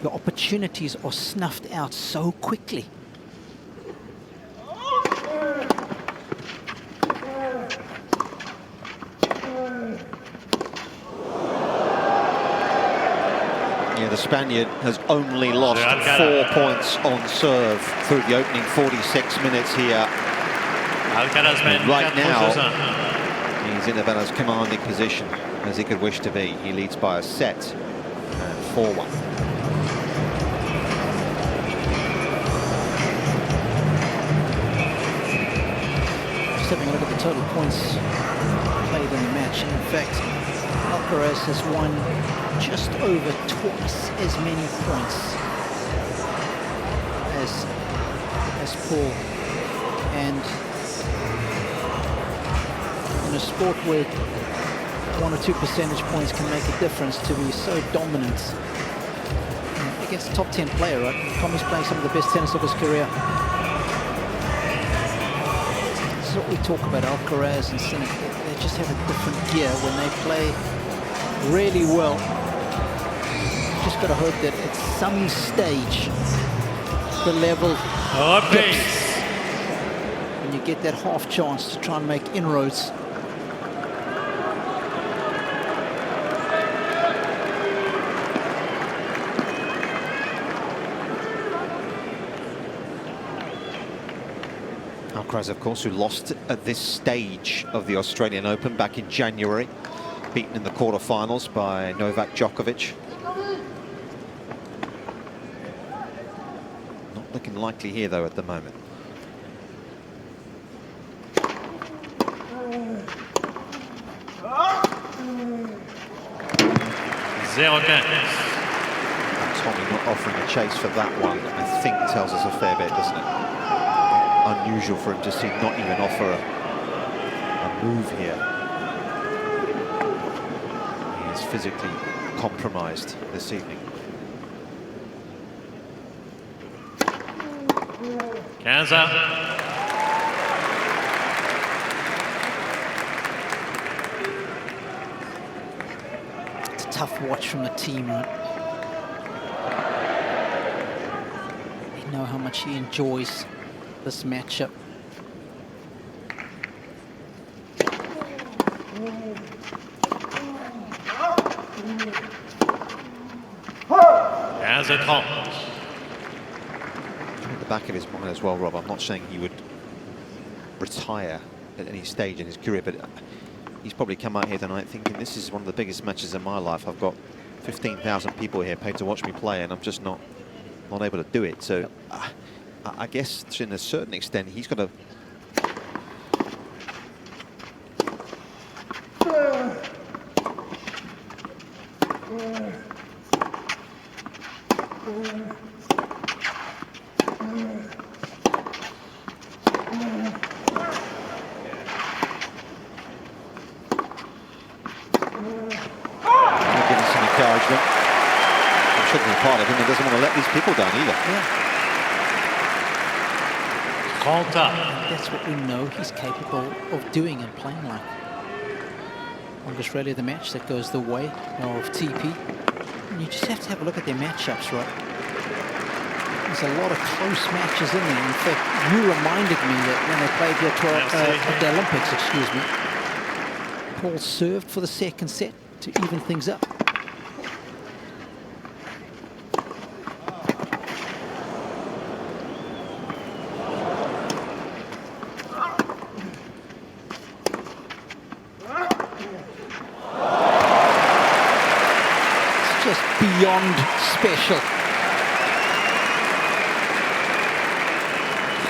Your opportunities are snuffed out so quickly. Yeah, the Spaniard has only lost 4 points on serve through the opening 46 minutes here. And right now, he's in about as commanding position as he could wish to be. He leads by a set, 4-1. Just having a look at the total points played in the match. In fact, Alcaraz has won just over twice as many points as Paul. And in a sport where 1 or 2 percentage points can make a difference, to be so dominant against a top 10 player, right? Tommy's playing some of the best tennis of his career. This is what we talk about Alcaraz and Sinner. They just have a different gear when they play really well. Just got to hope that at some stage the level dips and you get that half chance to try and make inroads. Alcaraz, of course, who lost at this stage of the Australian Open back in January, beaten in the quarterfinals by Novak Djokovic. Not looking likely here, though, at the moment. Tommy not offering a chase for that one, I think tells us a fair bit, doesn't it? Unusual for him to see not even offer a move here. He is physically compromised this evening. It's a tough watch from the team, right? They know how much he enjoys this matchup. At the back of his mind as well, Rob, I'm not saying he would retire at any stage in his career, but he's probably come out here tonight thinking this is one of the biggest matches of my life. I've got 15,000 people here paid to watch me play, and I'm just not able to do it. So I guess to a certain extent he's got to give him some encouragement. I'm sure there's a part of him that doesn't want to let these people down either. Yeah. That's what we know he's capable of doing and playing like. Longest rally of the match that goes the way of TP. And you just have to have a look at their matchups, right? There's a lot of close matches in there. In fact, you reminded me that when they played at the Olympics, excuse me, Paul served for the second set to even things up. just beyond special.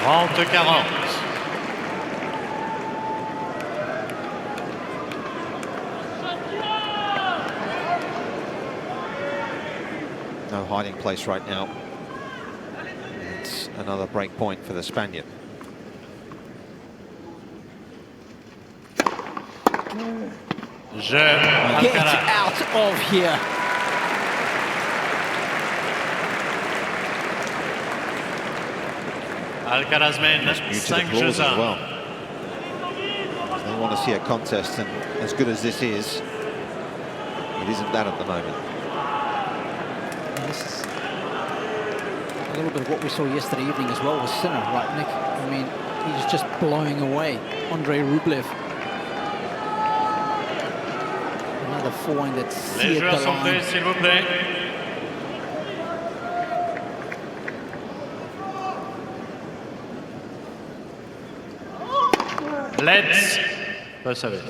30-40. No hiding place right now. It's another break point for the Spaniard. Get out of here. Alcaraz mène Muted applause as well. They want to see a contest, and as good as this is, it isn't that at the moment. And this is a little bit of what we saw yesterday evening as well with Sinner, right, Nick? I mean, he's just blowing away Andrei Rublev. Another forehand that seared the line. s'il vous plaît. Let's pas service.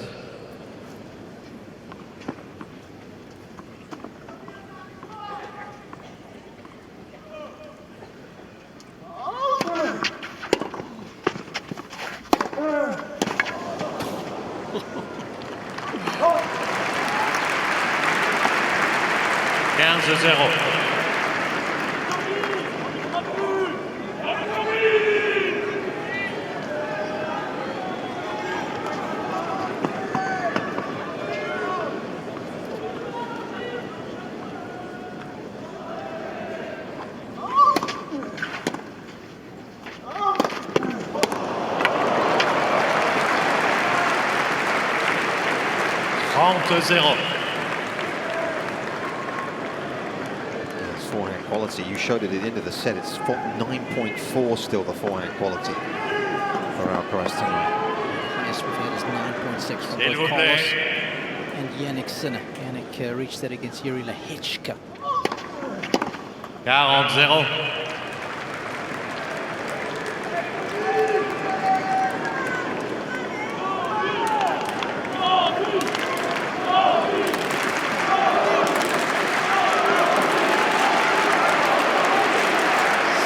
It's forehand quality. You showed it at the end of the set. It's 9.4 still the forehand quality for Alcaraz tonight. Highest we've had is 9.6 from both Carlos and Jannik Sinner. Jannik reached that against Yuri Lehechka. 40-0.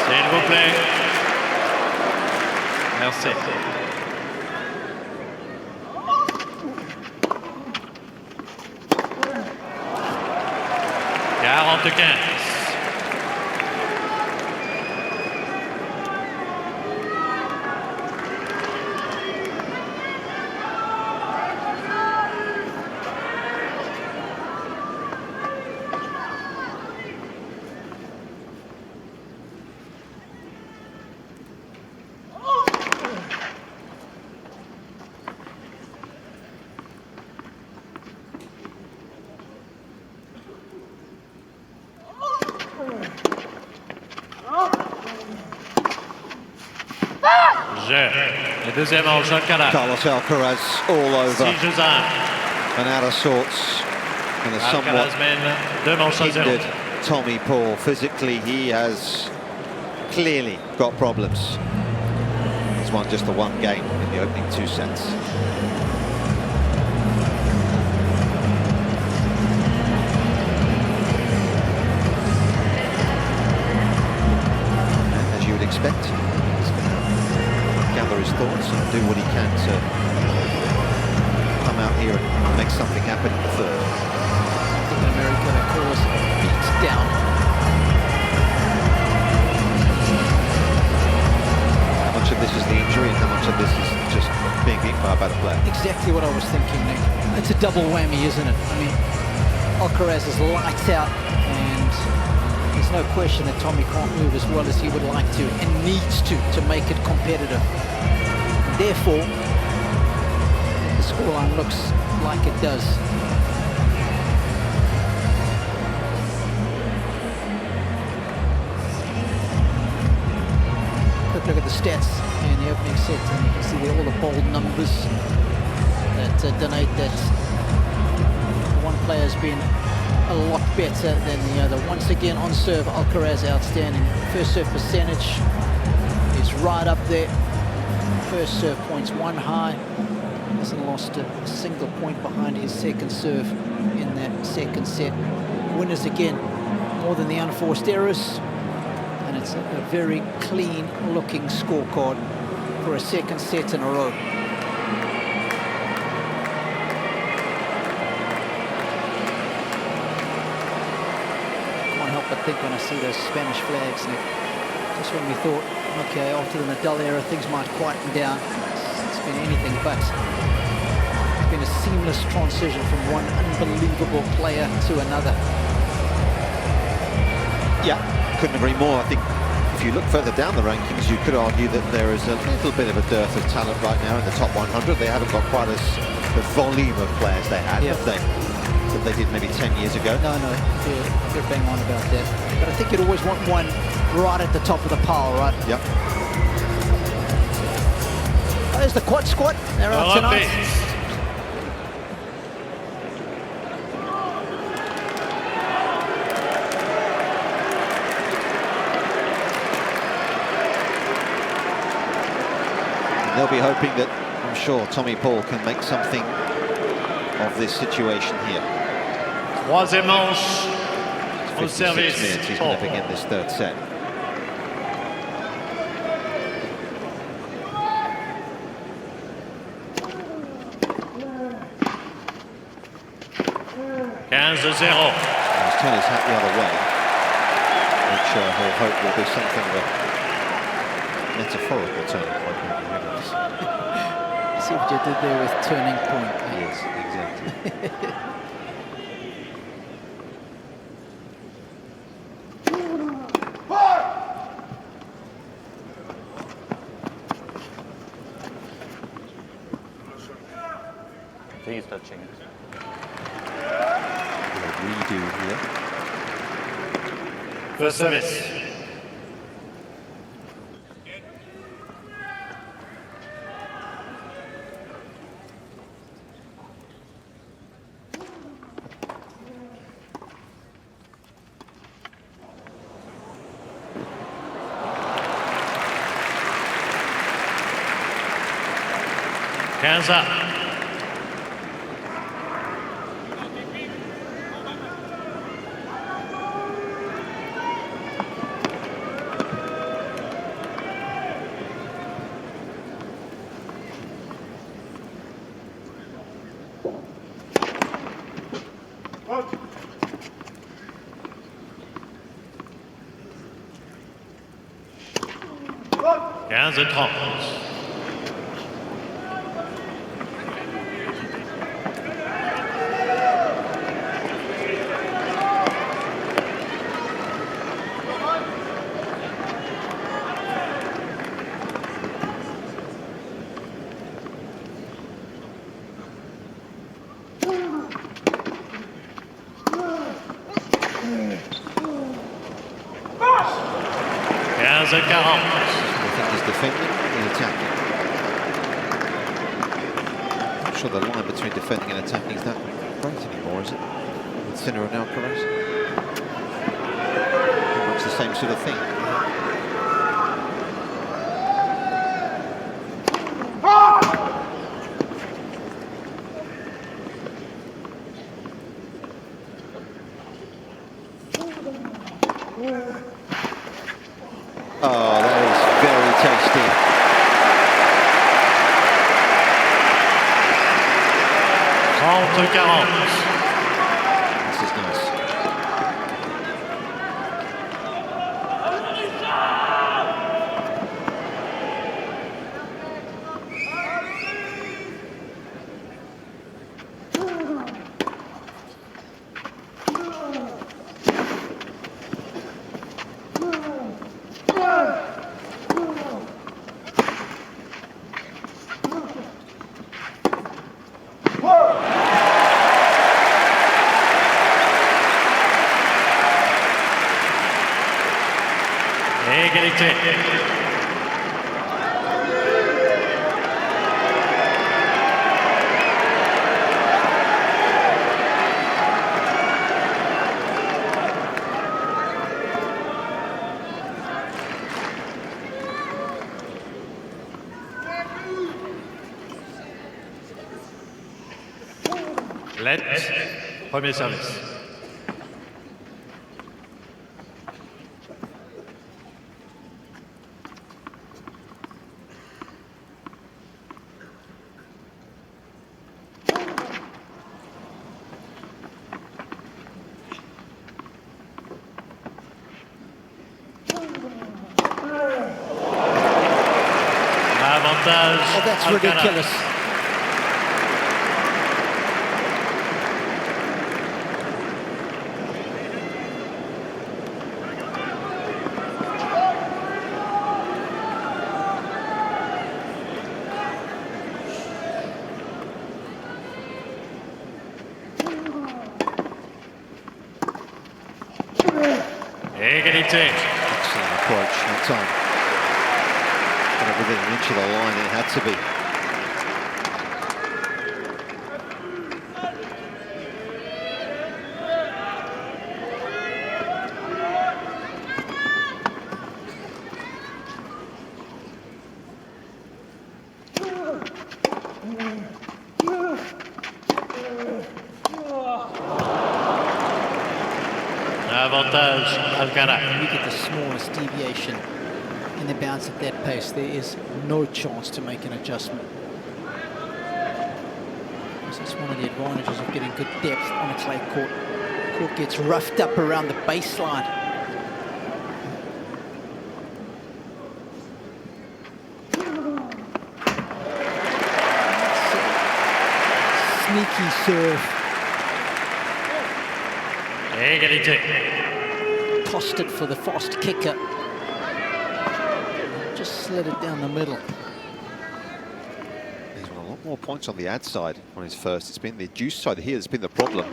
S'il vous plaît. Merci. 40-15. Le deuxième manche, Alcaraz. Carlos Alcaraz all over 6-1. and out of sorts, and a Alcaraz somewhat mène 2 manches à 0. hindered Tommy Paul. Physically, he has clearly got problems. He's won just the one game in the opening 2 sets. And as you would expect, he's going to gather his thoughts and do what he can to come out here and make something happen in the third. I think America, of course, beats down. How much of this is the injury and how much of this is just being beaten by a better player? Exactly what I was thinking, Nick. It's a double whammy, isn't it? I mean, Alcaraz is lights out, and there's no question that Tommy can't move as well as he would like to and needs to make it competitive. Therefore, the scoreline looks like it does. Quick look at the stats in the opening set, and you can see all the bold numbers that denote that one player's been a lot better than the other. Once again, on serve, Alcaraz outstanding. First serve percentage is right up there. First serve points 1 high. Hasn't lost a single point behind his second serve in that second set. winners again, more than the unforced errors. And it's a very clean looking scorecard for a second set in a row. Can't help but think when I see those Spanish flags, Nick, just when we thought, okay, after the Nadal era, things might quieten down. It's been anything but. It's been a seamless transition from one unbelievable player to another. Yeah, couldn't agree more. I think if you look further down the rankings, you could argue that there is a little bit of a dearth of talent right now in the top 100. They haven't got quite as the volume of players they had, have they? That they did maybe 10 years ago. No, you're bang on about that. But I think you'd always want one right at the top of the pile, right? Yep. There's the quad squad. They're out tonight. They'll be hoping that, I'm sure, Tommy Paul can make something of this situation here. Troisième manche. 56 minutes, he's going to begin this third set. He's turned his hat the other way, which he'll hope will be something of a metaphorical turning point. See what you did there with turning point. Yes, exactly. I think he's touching it. Redo here. First service. Hands up. Hands at top. At 40. I think he's defending and attacking. I'm not sure the line between defending and attacking is that great anymore, is it? With Sinner and Alcaraz. Pretty much the same sort of thing. Oh, that is very tasty. This is nice. Let, premier service. Avantage. Oh, that's Alcaraz. ridiculous. Égalité. Excellent approach that time. Got it within an inch of the line, it had to be. Avantage Alcaraz. You get the smallest deviation in the bounce at that pace, there is no chance to make an adjustment. So it's one of the advantages of getting good depth on a clay court. Court gets roughed up around the baseline. Sneaky serve. Égalité. Tossed it for the fast kicker. Just slid it down the middle. He's won a lot more points on the ad side on his first. It's been the juice side here that's been the problem.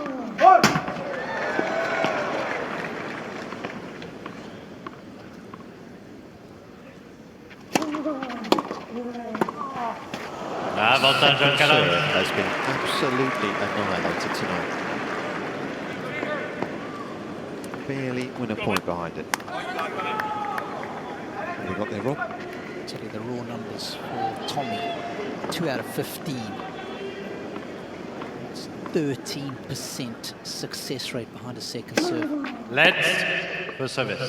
Avantage Serve Alcaraz. has been absolutely annihilated tonight. Barely win a point behind it. What have we got there, Rob? I'll tell you the raw numbers for Tommy. 2 out of 15. It's 13% success rate behind a second serve. Let's for service.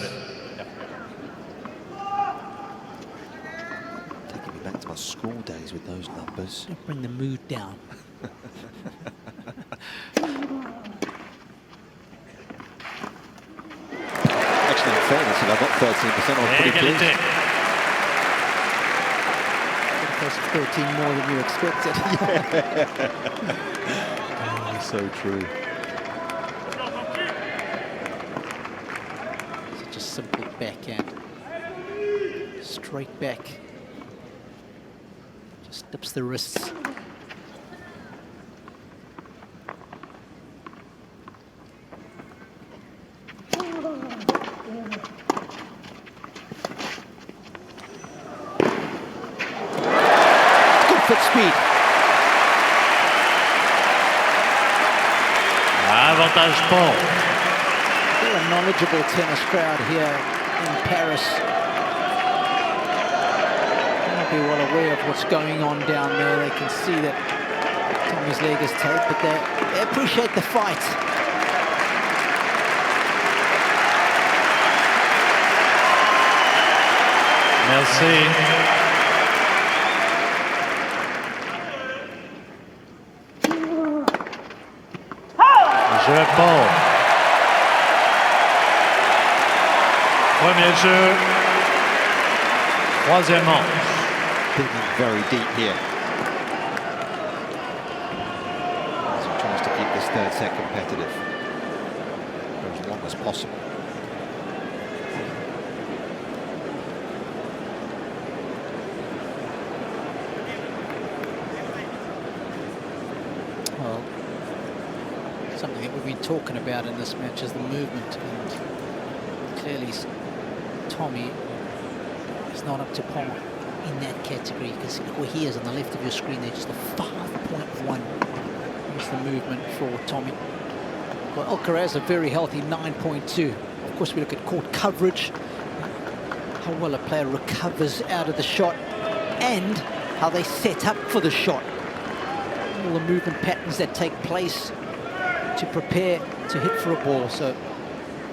Taking me back to my school days with those numbers. Don't bring the mood down. Actually, in fairness, if I got 13%, I was pretty pleased. Égalité. That's 13 more than you expected. Oh, so true. Such a simple backhand. Straight back. Just dips the wrists. Foot speed. Avantage Paul. They're a knowledgeable tennis crowd here in Paris. They'll be well aware of what's going on down there. They can see that Tommy's leg is tight, but they appreciate the fight. Merci. Jeu Paul. Premier jeu. Troisième manche. Digging very deep here. So he tries to keep this third set competitive for as long as possible. Well, something that we've been talking about in this match is the movement, and clearly Tommy is not up to par in that category. You can see where he is on the left of your screen there, just a 5.1 is the movement for Tommy. Well, Alcaraz a very healthy 9.2. Of course, we look at court coverage, how well a player recovers out of the shot, and how they set up for the shot. All the movement patterns that take place to prepare to hit for a ball. So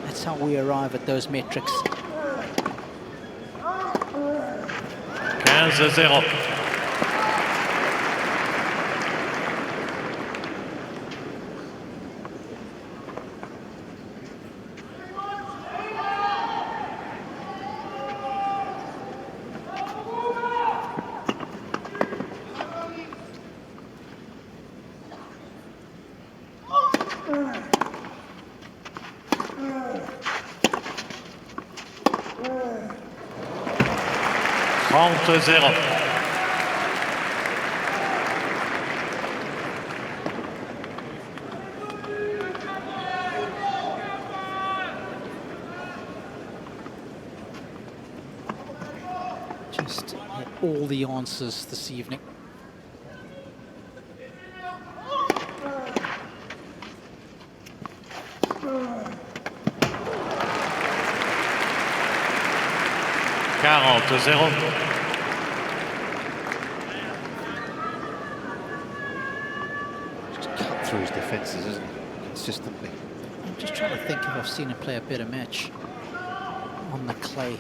that's how we arrive at those metrics. 15-0. 30-0. Just had all the answers this evening. Just cut through his defences, isn't he? Consistently. I'm just trying to think if I've seen him play a better match on the clay.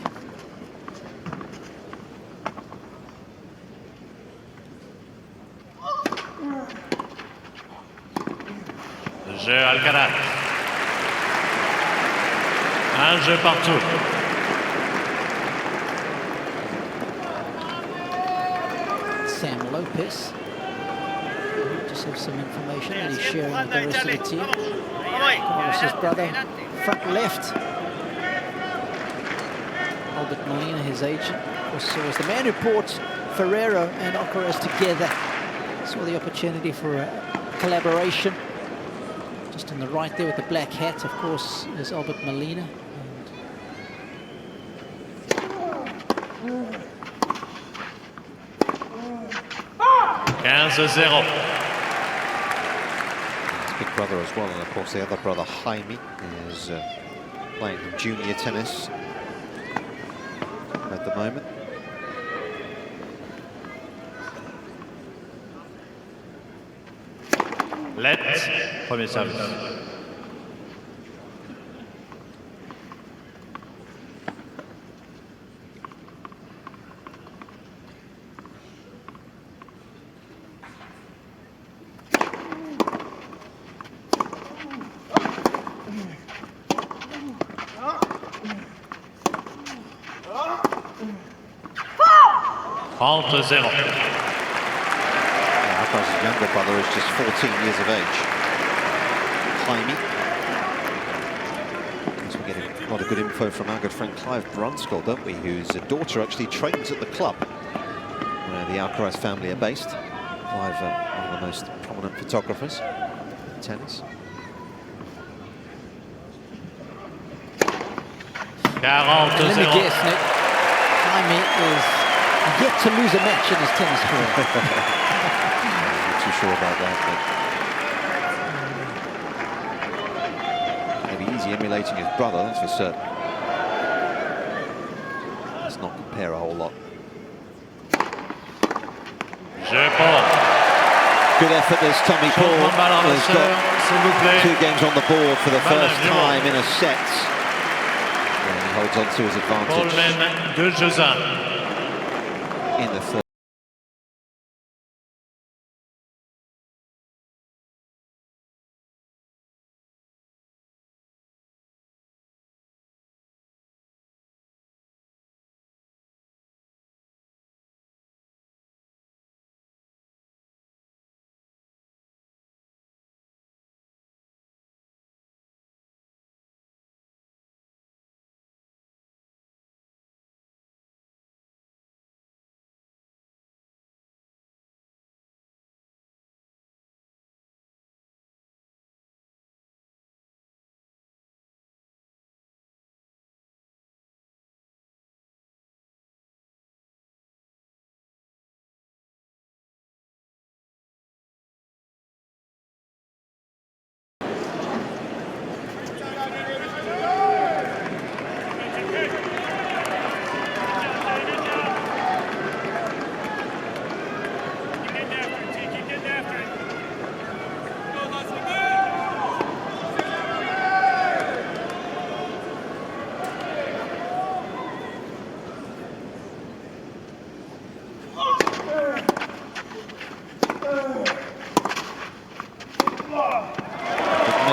Jeu Alcaraz. Un jeu partout. Sam Lopez. Just have some information that he's sharing with the rest of the team. Carlos's brother, front left. Albert Molina, his agent, also was the man who brought Ferrero and Alcaraz together. Saw the opportunity for a collaboration. Just on the right there with the black hat, of course, is Albert Molina. 15-0. His big brother as well, and of course the other brother, Jaime, is playing junior tennis at the moment. Let's premier service. Alcaraz's younger brother is just 14 years of age. Jaime. As we're getting a lot of good info from our good friend Clive Brunskill, don't we? Whose daughter actually trains at the club where the Alcaraz family are based. Clive, one of the most prominent photographers in tennis. Let me guess, Nick. Jaime is yet to lose a match in his tennis career. I'm not too sure about that, but maybe easy emulating his brother, that's for certain. Let's not compare a whole lot. Good effort as Tommy Paul has got 2 games on the board for the first time in a set. And he holds on to his advantage in the third.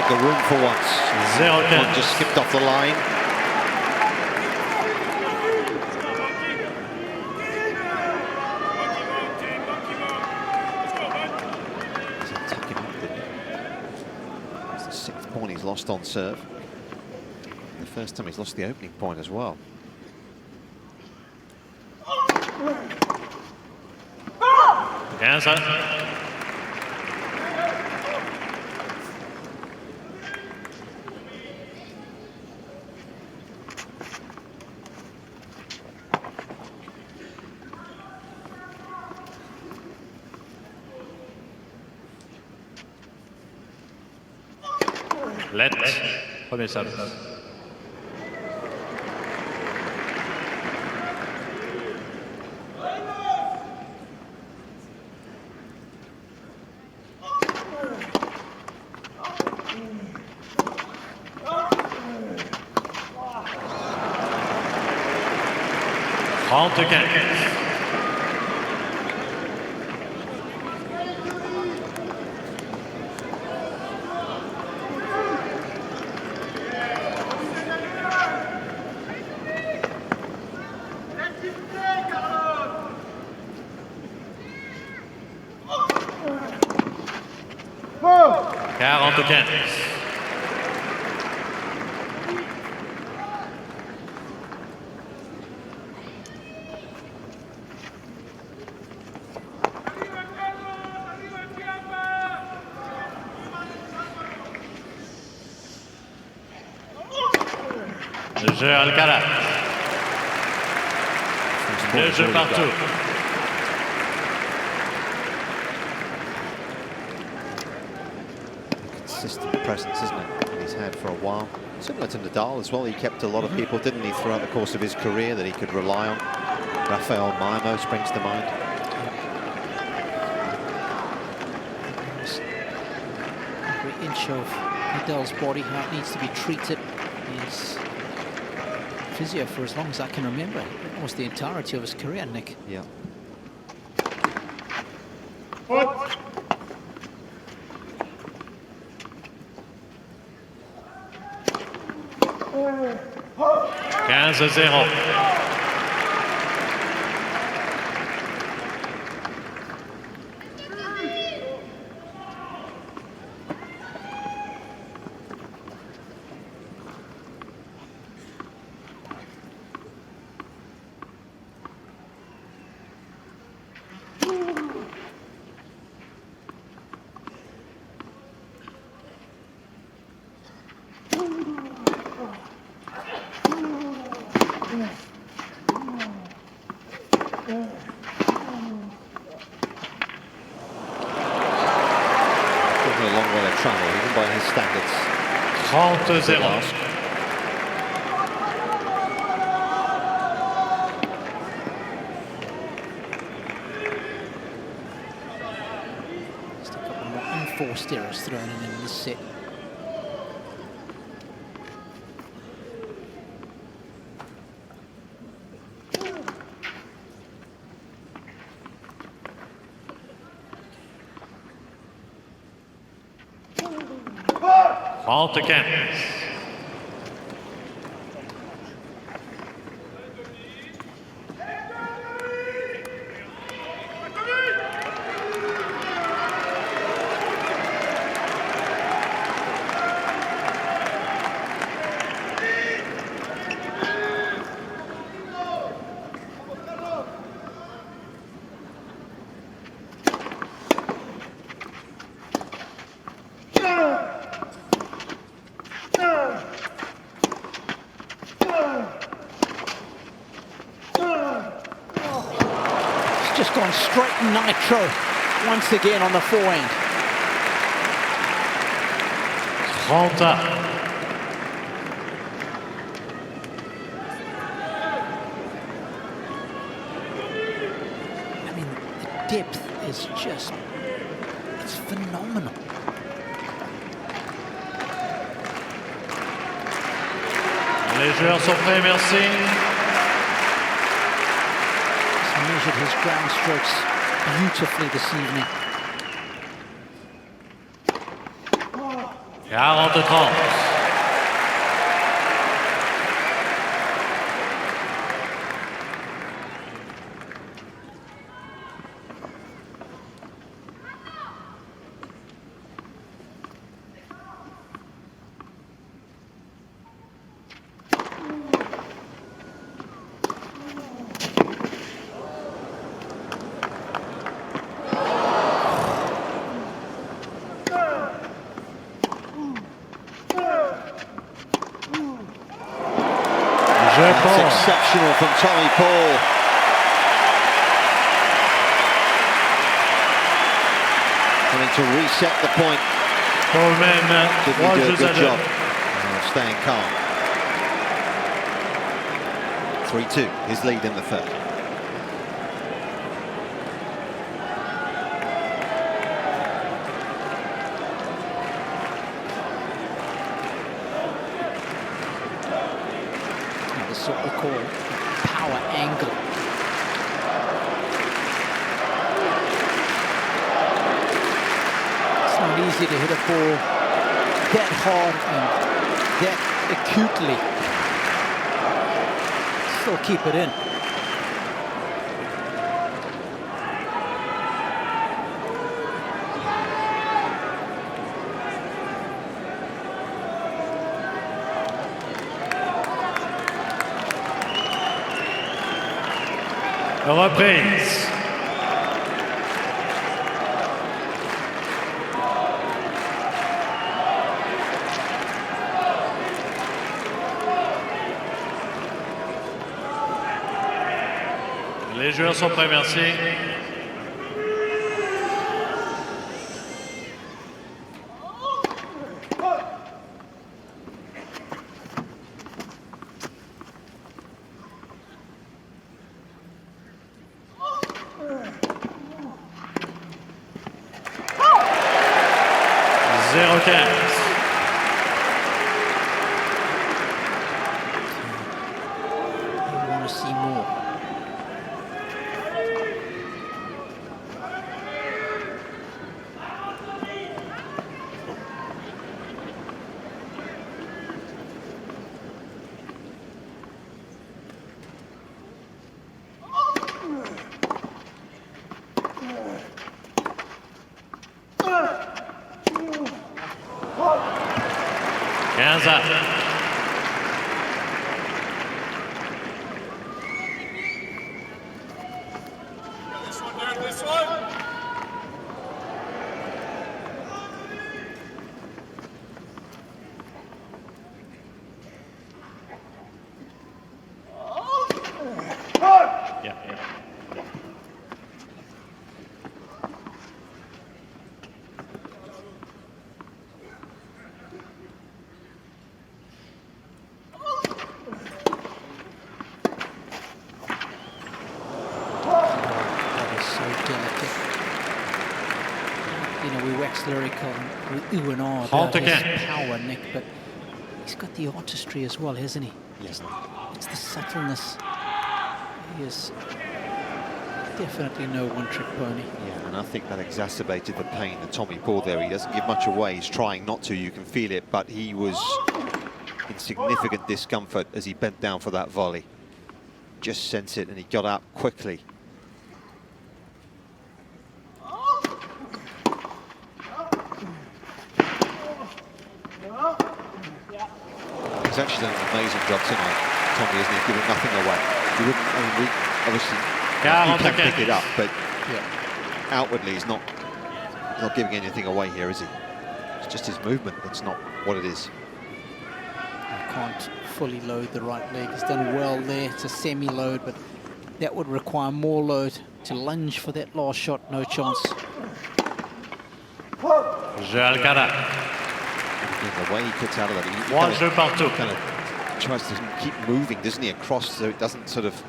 The room for once. One just skipped off the line. He's attacking up, didn't he? It's the 6th point he's lost on serve. The first time he's lost the opening point as well. 15. Let. Premier service. Le jeu Alcaraz. Le jeu partout. Consistent presence, isn't it, that he's had for a while. Similar to Nadal as well, he kept a lot of people, didn't he, throughout the course of his career that he could rely on. Rafael Maimo springs to mind. Every inch of Nadal's body, how it needs to be treated. He's physio for as long as I can remember, almost the entirety of his career, Nick. Yeah. Quinze 0. A long way to travel, even by his standards. 30-0. Just a couple more enforced errors thrown in this set. Faute 15. Just gone straight nitro once again on the forehand. 30. I mean, the depth is just, it's phenomenal. Les joueurs sont prêts, merci. Measured his ground strokes beautifully this evening. 40-30. That's exceptional from Tommy Paul. Having to reset the point. Paul même, Didn't he do a good job of staying calm. 3-2, his lead in the third. This is what we call power angle. It's not easy to hit a ball that hard and that acutely. Still keep it in. Reprise. Les joueurs sont prêts, merci. Lyrical with ooh and ah about his power, Nick, but he's got the artistry as well, hasn't he? Yes. It's the subtleness. He is definitely no one-trick pony. Yeah, and I think that exacerbated the pain that Tommy Paul there. He doesn't give much away. He's trying not to. You can feel it, but he was in significant discomfort as he bent down for that volley. Just sense it, and he got up quickly. He's actually done an amazing job tonight, Tommy, isn't he? Giving nothing away. He wouldn't, I mean, we obviously you can pick it up, but outwardly he's not giving anything away here, is he? It's just his movement that's not what it is. He can't fully load the right leg. He's done well there. It's a semi-load, but that would require more load to lunge for that last shot. No chance. Alcaraz. The way he cuts out of that, he kind of tries to keep moving, doesn't he, across, so it doesn't sort of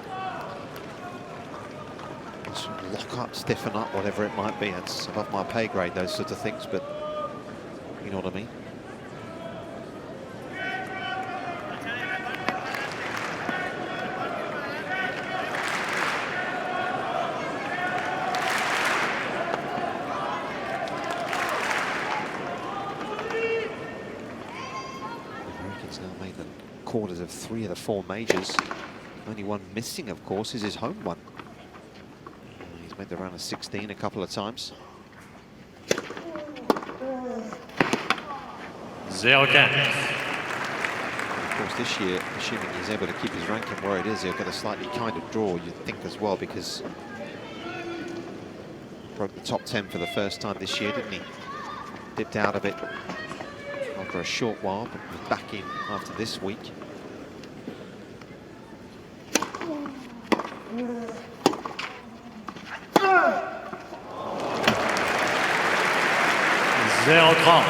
lock up, stiffen up, whatever it might be. That's above my pay grade, those sorts of things, but you know what I mean. Quarters of 3 of the 4 majors. Only one missing, of course, is his home one. He's made the round of 16 a couple of times. 0-15. Of course, this year, assuming he's able to keep his ranking where it is, he'll get a slightly kinder draw, you'd think, as well, because broke the top 10 for the first time this year, didn't he? Dipped out of it after a short while, but was back in after this week. 0-30.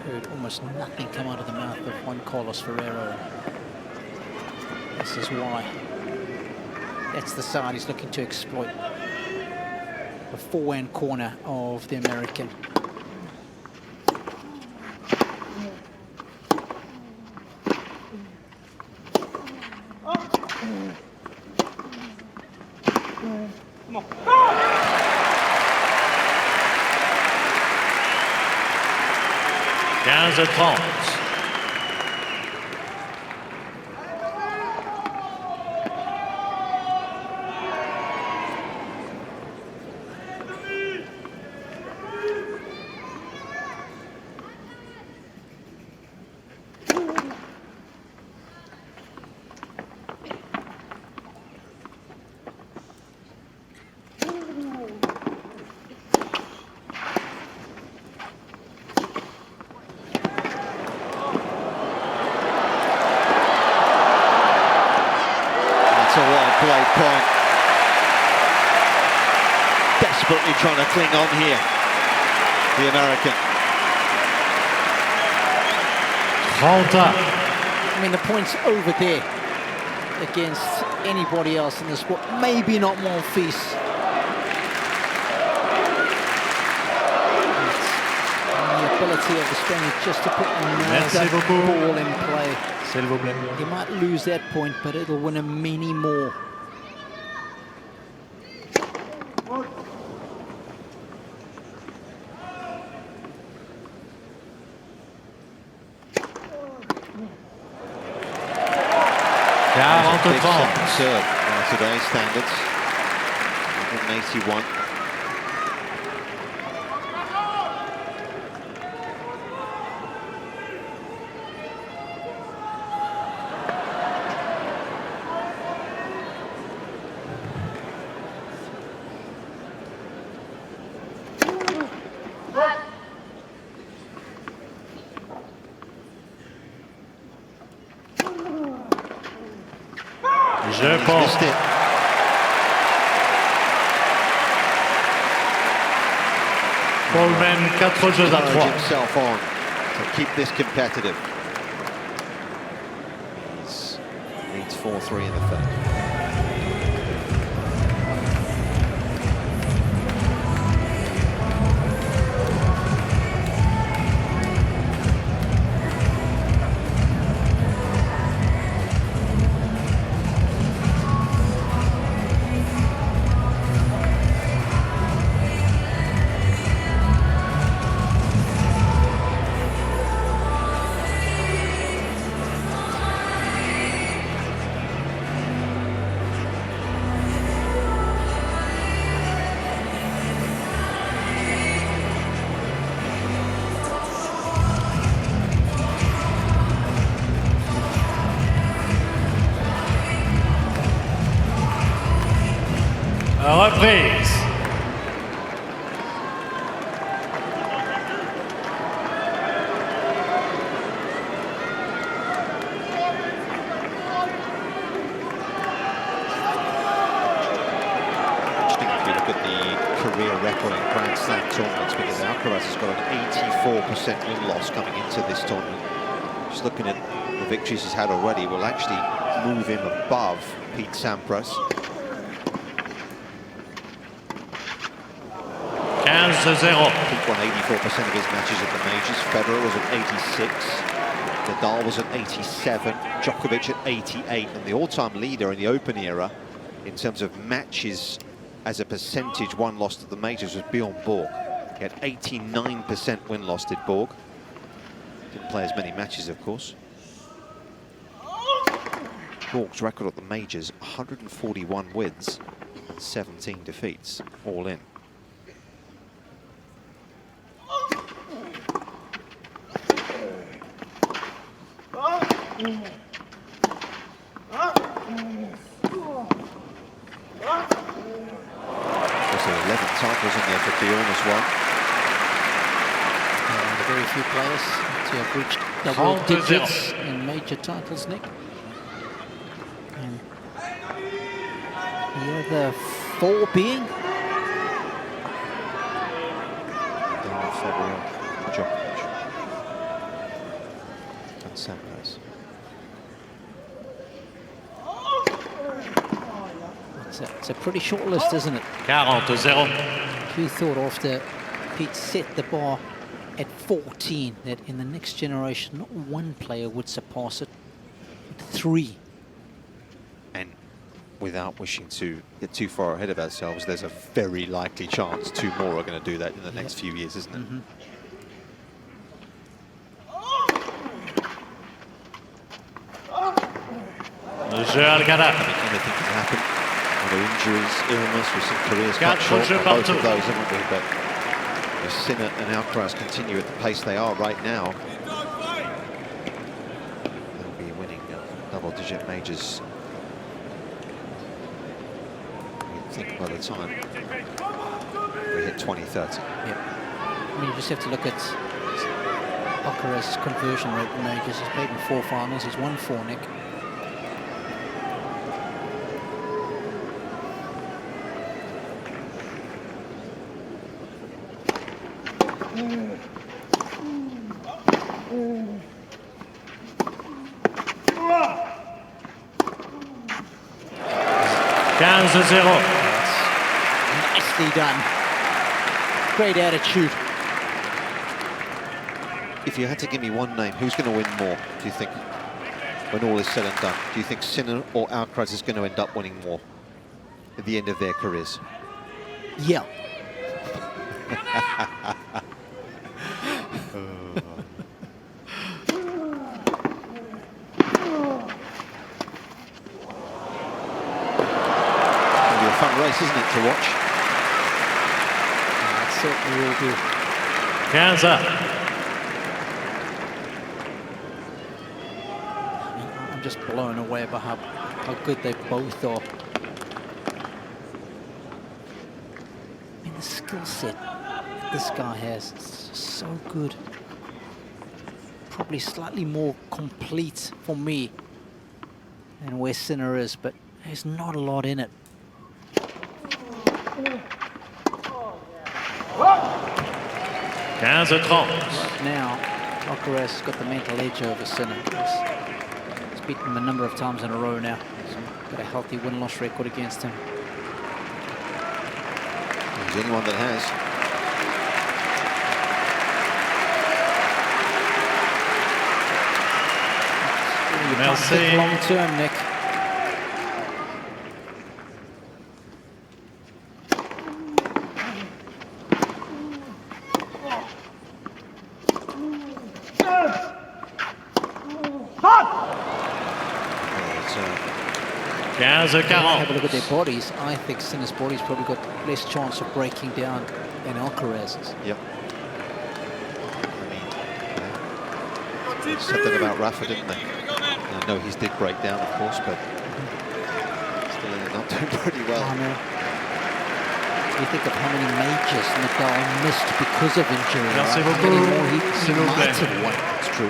Heard almost nothing come out of the mouth of Juan Carlos Ferrero. This is why. That's the side he's looking to exploit. The forehand corner of the American. It's a well-played point. Desperately trying to cling on here, the American. I mean, the point's over there against anybody else in the sport. Maybe not Monfils. The ability of the Spaniard just to put another ball in play. He might lose that point, but it'll win him many more. Big second serve by today's standards. 181. Je pense. Missed it. Coleman, 4 jeux à 3. Himself on to keep this competitive. He leads 4-3 in the third. Reprise. If you look at the career record in Grand Slam tournaments, because Alcaraz has got an 84% win-loss coming into this tournament. Just looking at the victories he's had already will actually move him above Pete Sampras. 15-0. He won 84% of his matches at the majors. Federer was at 86. Nadal was at 87. Djokovic at 88. And the all-time leader in the Open era, in terms of matches as a percentage won lost at the majors, was Bjorn Borg. He had 89% win-loss, did Borg. Didn't play as many matches, of course. Borg's record at the majors, 141 wins and 17 defeats, all in. Also 11 titles in there for Bjorn as well. Very few players to have reached double digits in major titles, Nick. And The other 4 being? Djokovic and Sampras. It's a pretty short list, isn't it? 40-0. Who thought after Pete set the bar at 14 that in the next generation not one player would surpass it, but 3. And without wishing to get too far ahead of ourselves, there's a very likely chance 2 more are going to do that in the next few years, isn't it? Alcaraz. Anything can happen. Other injuries, illness, with some careers cut short. Both of those, haven't we? But if Sinner and Alcaraz continue at the pace they are right now, they'll be winning double-digit majors. I think by the time we hit 2030. Yeah. I mean, you just have to look at Alcaraz's conversion rate in majors. He's played in 4 finals. He's won 4, Nick. Nicely done. Great attitude. If you had to give me one name, who's going to win more, do you think, when all is said and done? Do you think Sinner or Alcaraz is going to end up winning more at the end of their careers? Yeah. Fun race, isn't it, to watch? It certainly will be. I'm just blown away by how good they both are. I mean, the skill set this guy has is just so good. Probably slightly more complete for me than where Sinner is, but there's not a lot in it. Right now, Alcaraz has got the mental edge over Sinner. He's beaten him a number of times in a row now. He's got a healthy win-loss record against him. He's the only one that has. You can't think long term, Nick. Have a look at their bodies. I think Sinner's body's probably got less chance of breaking down than Alcaraz's. Yep. I mean, said that about Rafa, didn't they? I know his did break down, of course, but still not doing pretty well. I know. You think of how many majors Nadal missed because of injury. Right? How many more he might have won. It's true.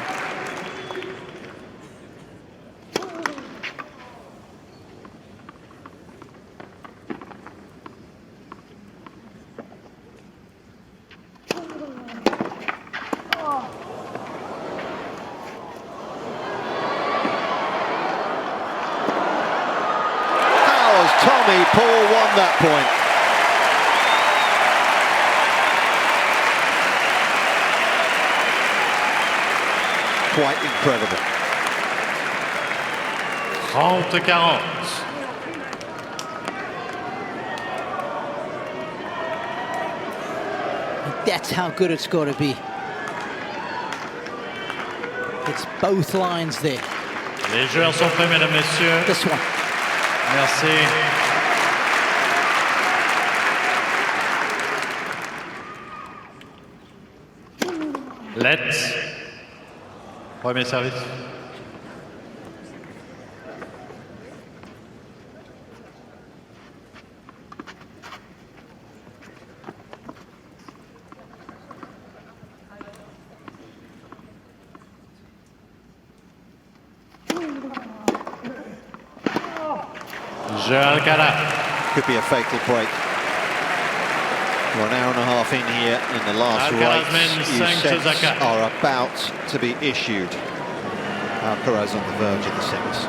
Paul won that point. Quite incredible. 30-40. That's how good it's got to be. It's both lines there. Les joueurs sont prêts, mesdames, messieurs. This one. Merci. Let's. Premier service. Alcaraz. Could be a fatal break. We're an hour and a half in here in the last Alcaraz race. men's You 5 sets Osaka. are about to be issued. Alcaraz on the verge of the sets.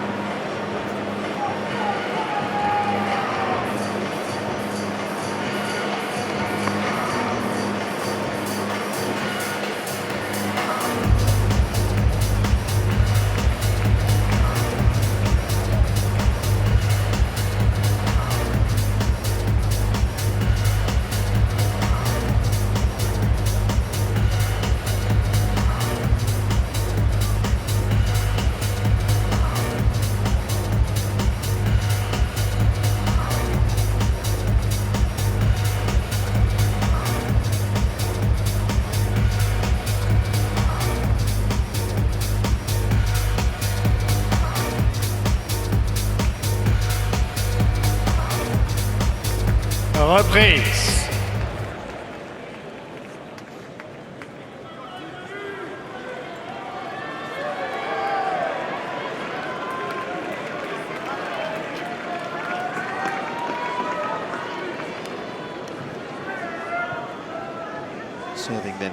Reprise. Serving then.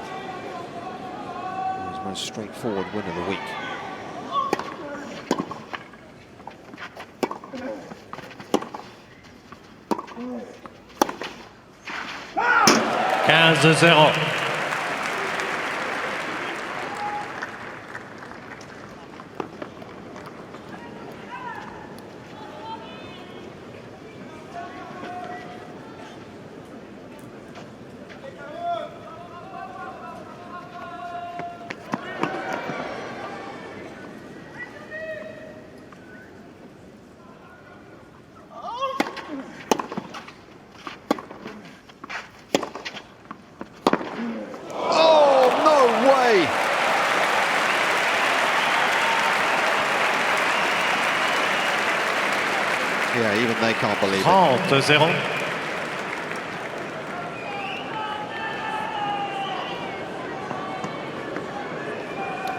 His most straightforward win of the week. Quinze 0. Yeah, even they can't believe it. 30-0.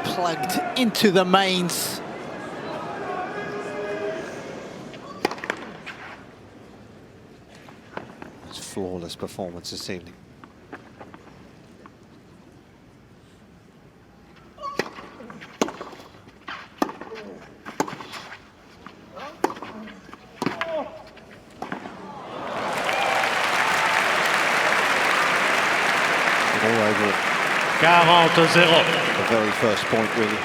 Plugged into the mains. It's a flawless performance this evening. All over it. 40-0. The very first point, really.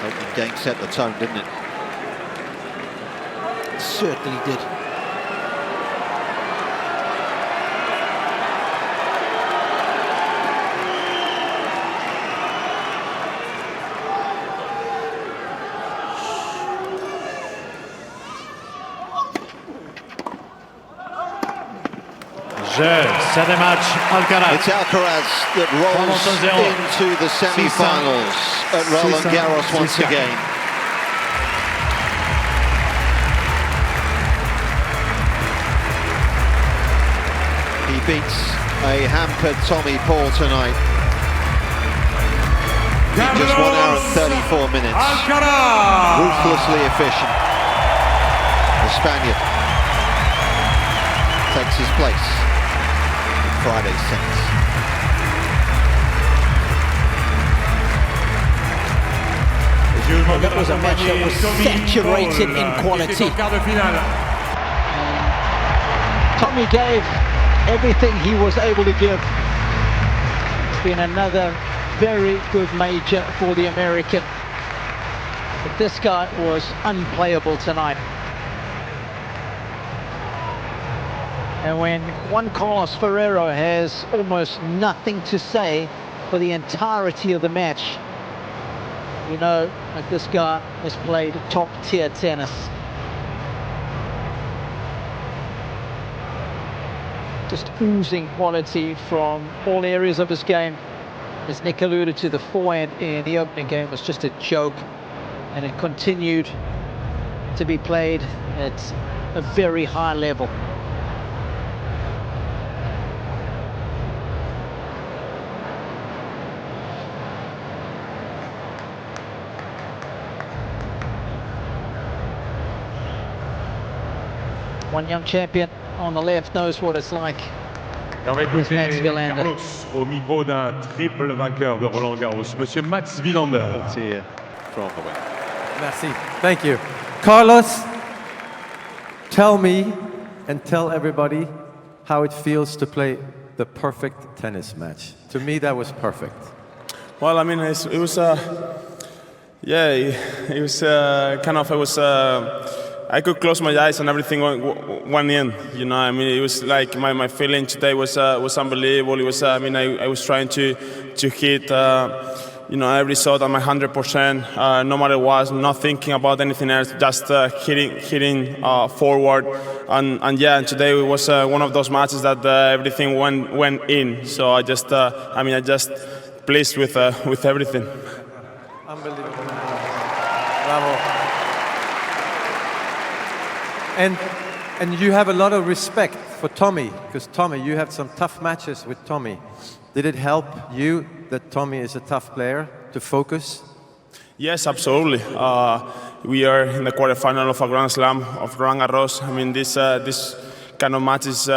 Opening game set the tone, didn't it? It certainly did. C'est des matchs Alcaraz. It's Alcaraz that rolls into the semi-finals at Roland-Garros once again. He beats a hampered Tommy Paul tonight. In just 1 hour and 34 minutes. Alcaraz! Ruthlessly efficient. The Spaniard takes his place in Friday's sets. That was a match that was saturated in quality. Tommy gave everything he was able to give. It's been another very good major for the American. But this guy was unplayable tonight. And when Juan Carlos Ferrero has almost nothing to say for the entirety of the match, you know that this guy has played top-tier tennis. Just oozing quality from all areas of his game. As Nick alluded to, the forehand in the opening game was just a joke, and it continued to be played at a very high level. One young champion on the left knows what it's like. Et on va écouter Mats Wilander. Carlos au micro d'un triple vainqueur de Roland-Garros, Monsieur Mats Wilander. Here from the win. Merci. Thank you. Carlos, tell me and tell everybody how it feels to play the perfect tennis match. To me, that was perfect. Well, I mean, it was, yeah, it was kind of, I could close my eyes and everything went in, you know. I mean, it was like my feeling today was unbelievable. It was, I mean, I was trying to hit, you know, every shot at my 100%, no matter what, not thinking about anything else, just hitting forward. And yeah, and today it was one of those matches that everything went in. So I just, I mean, I just pleased with everything. Unbelievable. Bravo. And you have a lot of respect for Tommy, because Tommy, you had some tough matches with Tommy. Did it help you that Tommy is a tough player to focus? Yes, absolutely. We are in the quarterfinal of a Grand Slam of Roland-Garros. I mean, this kind of match is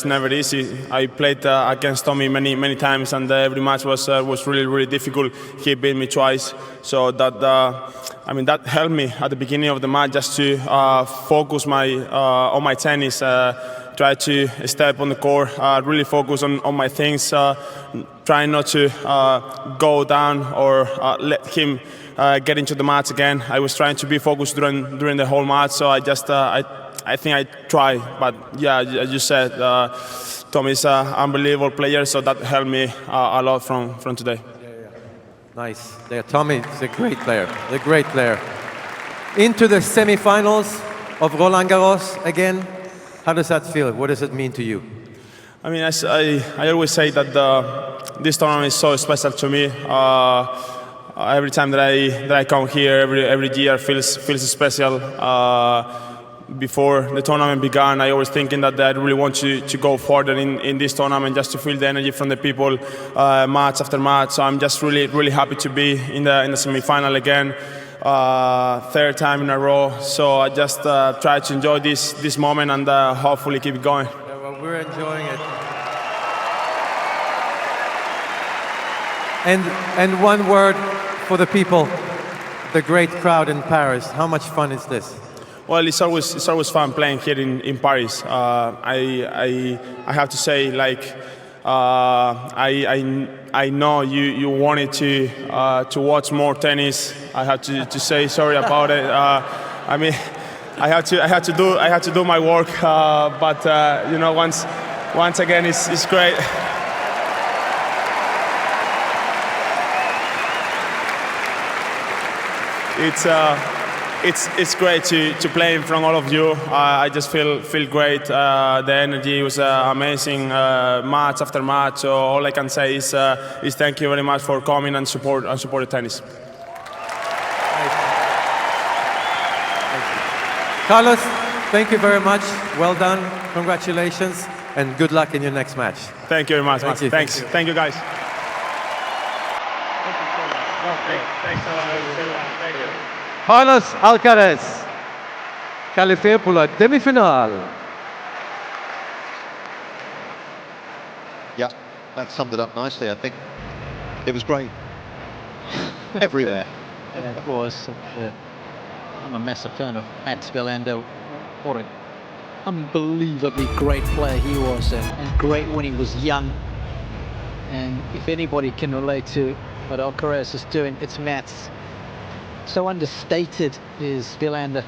never easy. I played against Tommy many times, and every match was really difficult. He beat me twice, so that I mean that helped me at the beginning of the match just to focus on my tennis. Try to step on the court, really focus on my things, trying not to go down or let him get into the match again. I was trying to be focused during the whole match, so I just I think I tried. But yeah, as you said, Tommy's an unbelievable player, so that helped me a lot from today. Nice. Yeah, Tommy is a great player. A great player. Into the semi-finals of Roland-Garros again. How does that feel? What does it mean to you? I mean, I always say that this tournament is so special to me. Every time that I come here, every year feels special. Before the tournament began, I was thinking that I really want to go further in this tournament, just to feel the energy from the people, match after match. So I'm just really happy to be in the semi-final again. Third time in a row, so I just try to enjoy this moment and hopefully keep it going. Yeah, well, we're enjoying it. And one word for the people, the great crowd in Paris. How much fun is this? Well, it's always fun playing here in Paris. I have to say, like, I know you wanted to watch more tennis. I have to say sorry about it. I mean, I had to do my work, but you know, once again, it's great. It's great to play in front of all of you. I just feel great. The energy was amazing, match after match. So all I can say is thank you very much for coming and support the tennis. Carlos, thank you very much. Well done. Congratulations, and good luck in your next match. Thank you very much. Thank you. Thanks. Thank you, guys. Carlos Alcaraz, qualifié pour la demi-finale. Yeah, that summed it up nicely, I think. It was great. Everywhere. And of course, I'm a massive fan of Mats Wilander. What an unbelievably great player he was, and great when he was young. And if anybody can relate to what Alcaraz is doing, it's Mats. So understated is Wilander.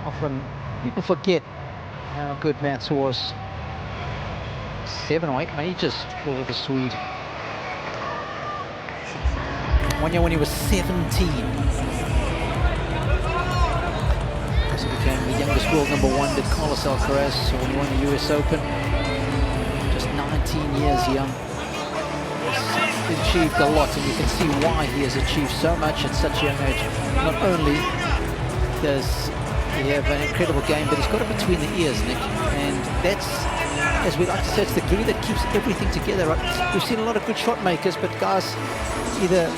Often people forget how good Mats was. 7 or 8 majors for the Swede. One year when he was 17. So he became the youngest world #1, did Carlos Alcaraz, when he won the US Open. Just 19 years young. He's achieved a lot, and you can see why he has achieved so much at such a young age. Not only does he have an incredible game, but he's got it between the ears, Nick. And that's, as we like to say, it's the glue that keeps everything together. Right? We've seen a lot of good shot makers, but guys, either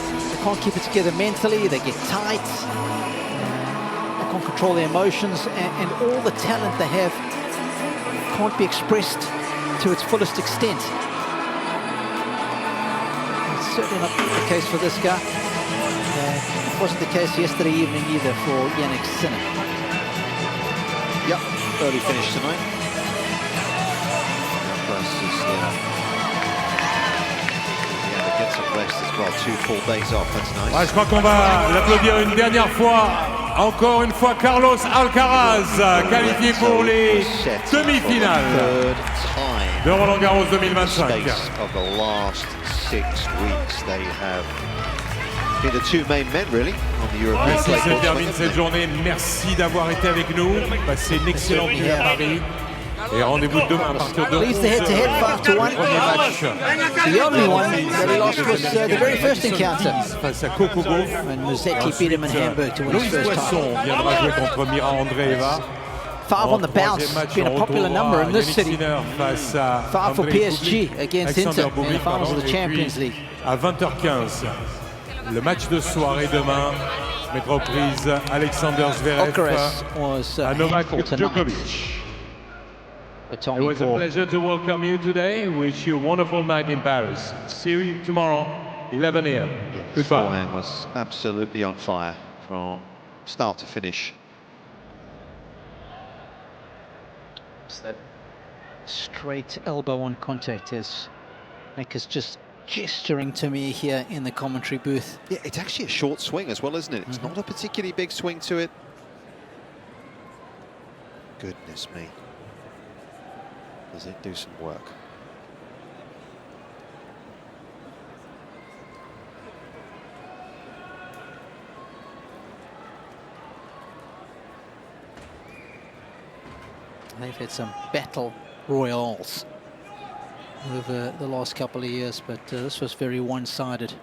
can't keep it together mentally, they get tight, they can't control their emotions, and all the talent they have can't be expressed to its fullest extent. It's certainly not the case for this guy. It wasn't the case yesterday evening either for Yannick Sinner. Yep, early finish tonight. Get some rest as well, 2 full days off, that's nice. Ouais, je crois qu'on va l'applaudir une dernière fois. Encore une fois, Carlos Alcaraz, qualifié pour les demi-finales de Roland-Garros 2025. Of the last 6 weeks, they have been the 2 main men, really, on the European Ainsi se Clay termine cette journée. Merci d'avoir été avec nous. Passez une excellente nuit à Paris. Et rendez-vous demain à partir de 11h. Premier match. The only one that he lost was the very first encounter. Face à Coco Gauff. When Musetti beat him in Hamburg to win his Louis first title. Poisson viendra jouer contre Mira Andreeva. 5 on the bounce, been a popular number in this city. 5 for PSG against Inter in the finals of the Champions League. À 20h15, le match de soirée demain, métroprise Alexander Zverev à Novak Djokovic. It was a pleasure to welcome you today. Wish you a wonderful night in Paris. See you tomorrow, 11 a.m. Goodbye. Forehand was absolutely on fire from start to finish. It's that straight elbow on contact as Nick is just gesturing to me here in the commentary booth. Yeah, it's actually a short swing as well, isn't it? It's not a particularly big swing to it. Goodness me. Does it do some work? They've had some battle royals over the last couple of years, but this was very one-sided.